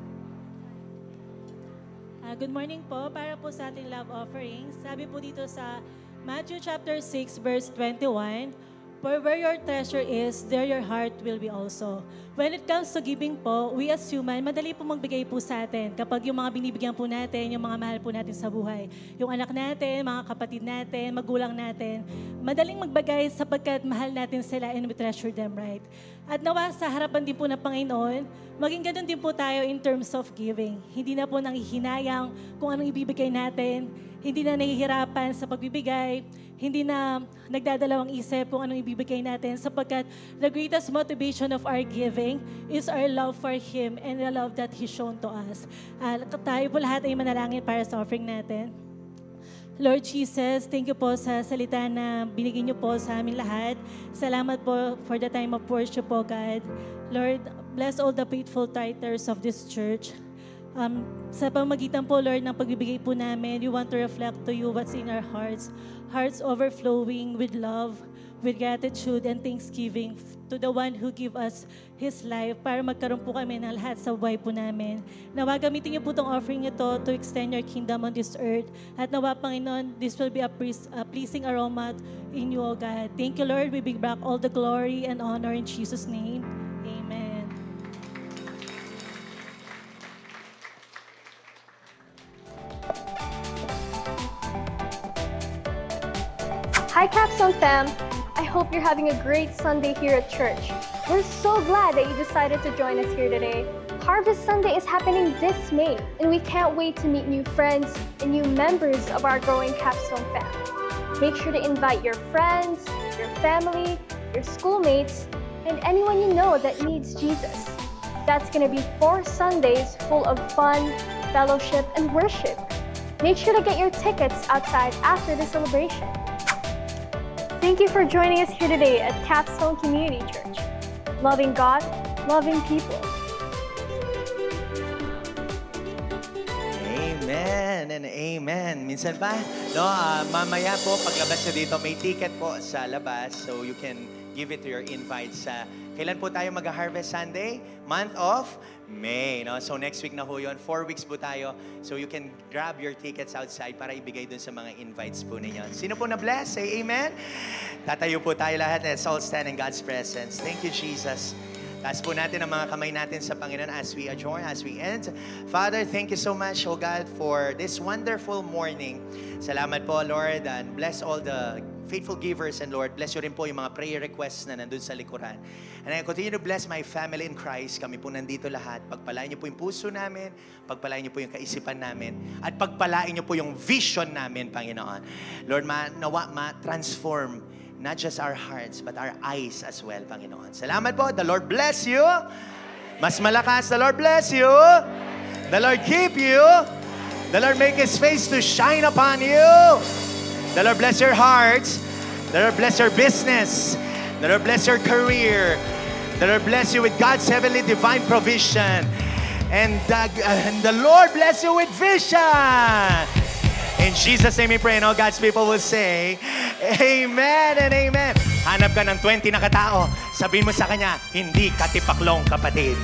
Good morning po. Para po sa ating love offering, sabi po dito sa Matthew chapter 6 verse 21, "For where your treasure is, there your heart will be also." When it comes to giving po, we as human, madali po magbigay po sa atin kapag yung mga binibigyan po natin, yung mga mahal po natin sa buhay. Yung anak natin, mga kapatid natin, magulang natin, madaling magbigay sapagkat mahal natin sila and we treasure them, right? At nawa sa harapan din po ng Panginoon, maging ganun din po tayo in terms of giving. Hindi na po nanghihinayang kung anong ibibigay natin. hindi na nahihirapan sa pagbibigay, hindi na nagdadalawang isip kung anong ibibigay natin sapagkat the greatest motivation of our giving is our love for Him and the love that He's shown to us. Tayo po lahat ay manalangin para sa offering natin. Lord Jesus, thank you po sa salita na binigay niyo po sa amin lahat. Salamat po for the time of worship po, God. Lord, bless all the faithful tithers of this church. Sa pamagitan po, Lord, ng pagbibigay po namin, we want to reflect to you what's in our hearts. Hearts overflowing with love, with gratitude and thanksgiving to the one who give us His life para magkaroon po kami ng lahat sa buhay po namin. Nawa gamitin niyo po itong offering ito to extend your kingdom on this earth. At nawa, Panginoon, this will be a pleasing aroma in you, O God. Thank you, Lord. We bring back all the glory and honor in Jesus' name. Amen. Hi Capstone fam! I hope you're having a great Sunday here at church. We're so glad that you decided to join us here today. Harvest Sunday is happening this May, and we can't wait to meet new friends and new members of our growing Capstone fam. Make sure to invite your friends, your family, your schoolmates, and anyone you know that needs Jesus. That's going to be 4 Sundays full of fun, fellowship, and worship. Make sure to get your tickets outside after the celebration. Thank you for joining us here today at Capstone Community Church. Loving God, loving people. Amen and amen. Minsan pa, no, mamaya po, paglabas nyo dito, may ticket po sa labas so you can give it to your invites. Kailan po tayo mag-Harvest Sunday? Month of May. No? So next week na po yun. 4 weeks po tayo. So you can grab your tickets outside para ibigay dun sa mga invites po ninyo. Sino po na-bless? Say amen. Tatayo po tayo lahat. Let's all stand in God's presence. Thank you, Jesus. Taas po natin ang mga kamay natin sa Panginoon as we adjourn, as we end. Father, thank you so much, O God, for this wonderful morning. Salamat po, Lord, and bless all the faithful givers, and Lord, bless you rin po yung mga prayer requests na nandun sa likuran. And I continue to bless my family in Christ. Kami po nandito lahat. Pagpalain niyo po yung puso namin, pagpalain niyo po yung kaisipan namin, at pagpalain niyo po yung vision namin, Panginoon. Lord, nawa ma-transform not just our hearts, but our eyes as well, Panginoon. Salamat po. The Lord bless you. Mas malakas, the Lord bless you. The Lord keep you. The Lord make His face to shine upon you. The Lord bless your hearts. The Lord bless your business. The Lord bless your career. The Lord bless you with God's heavenly divine provision. And the Lord bless you with vision. In Jesus' name we pray, and all God's people will say, Amen and Amen. Hanap ka ng 20 na katao. Sabihin mo sa kanya, hindi katipaklong kapatid.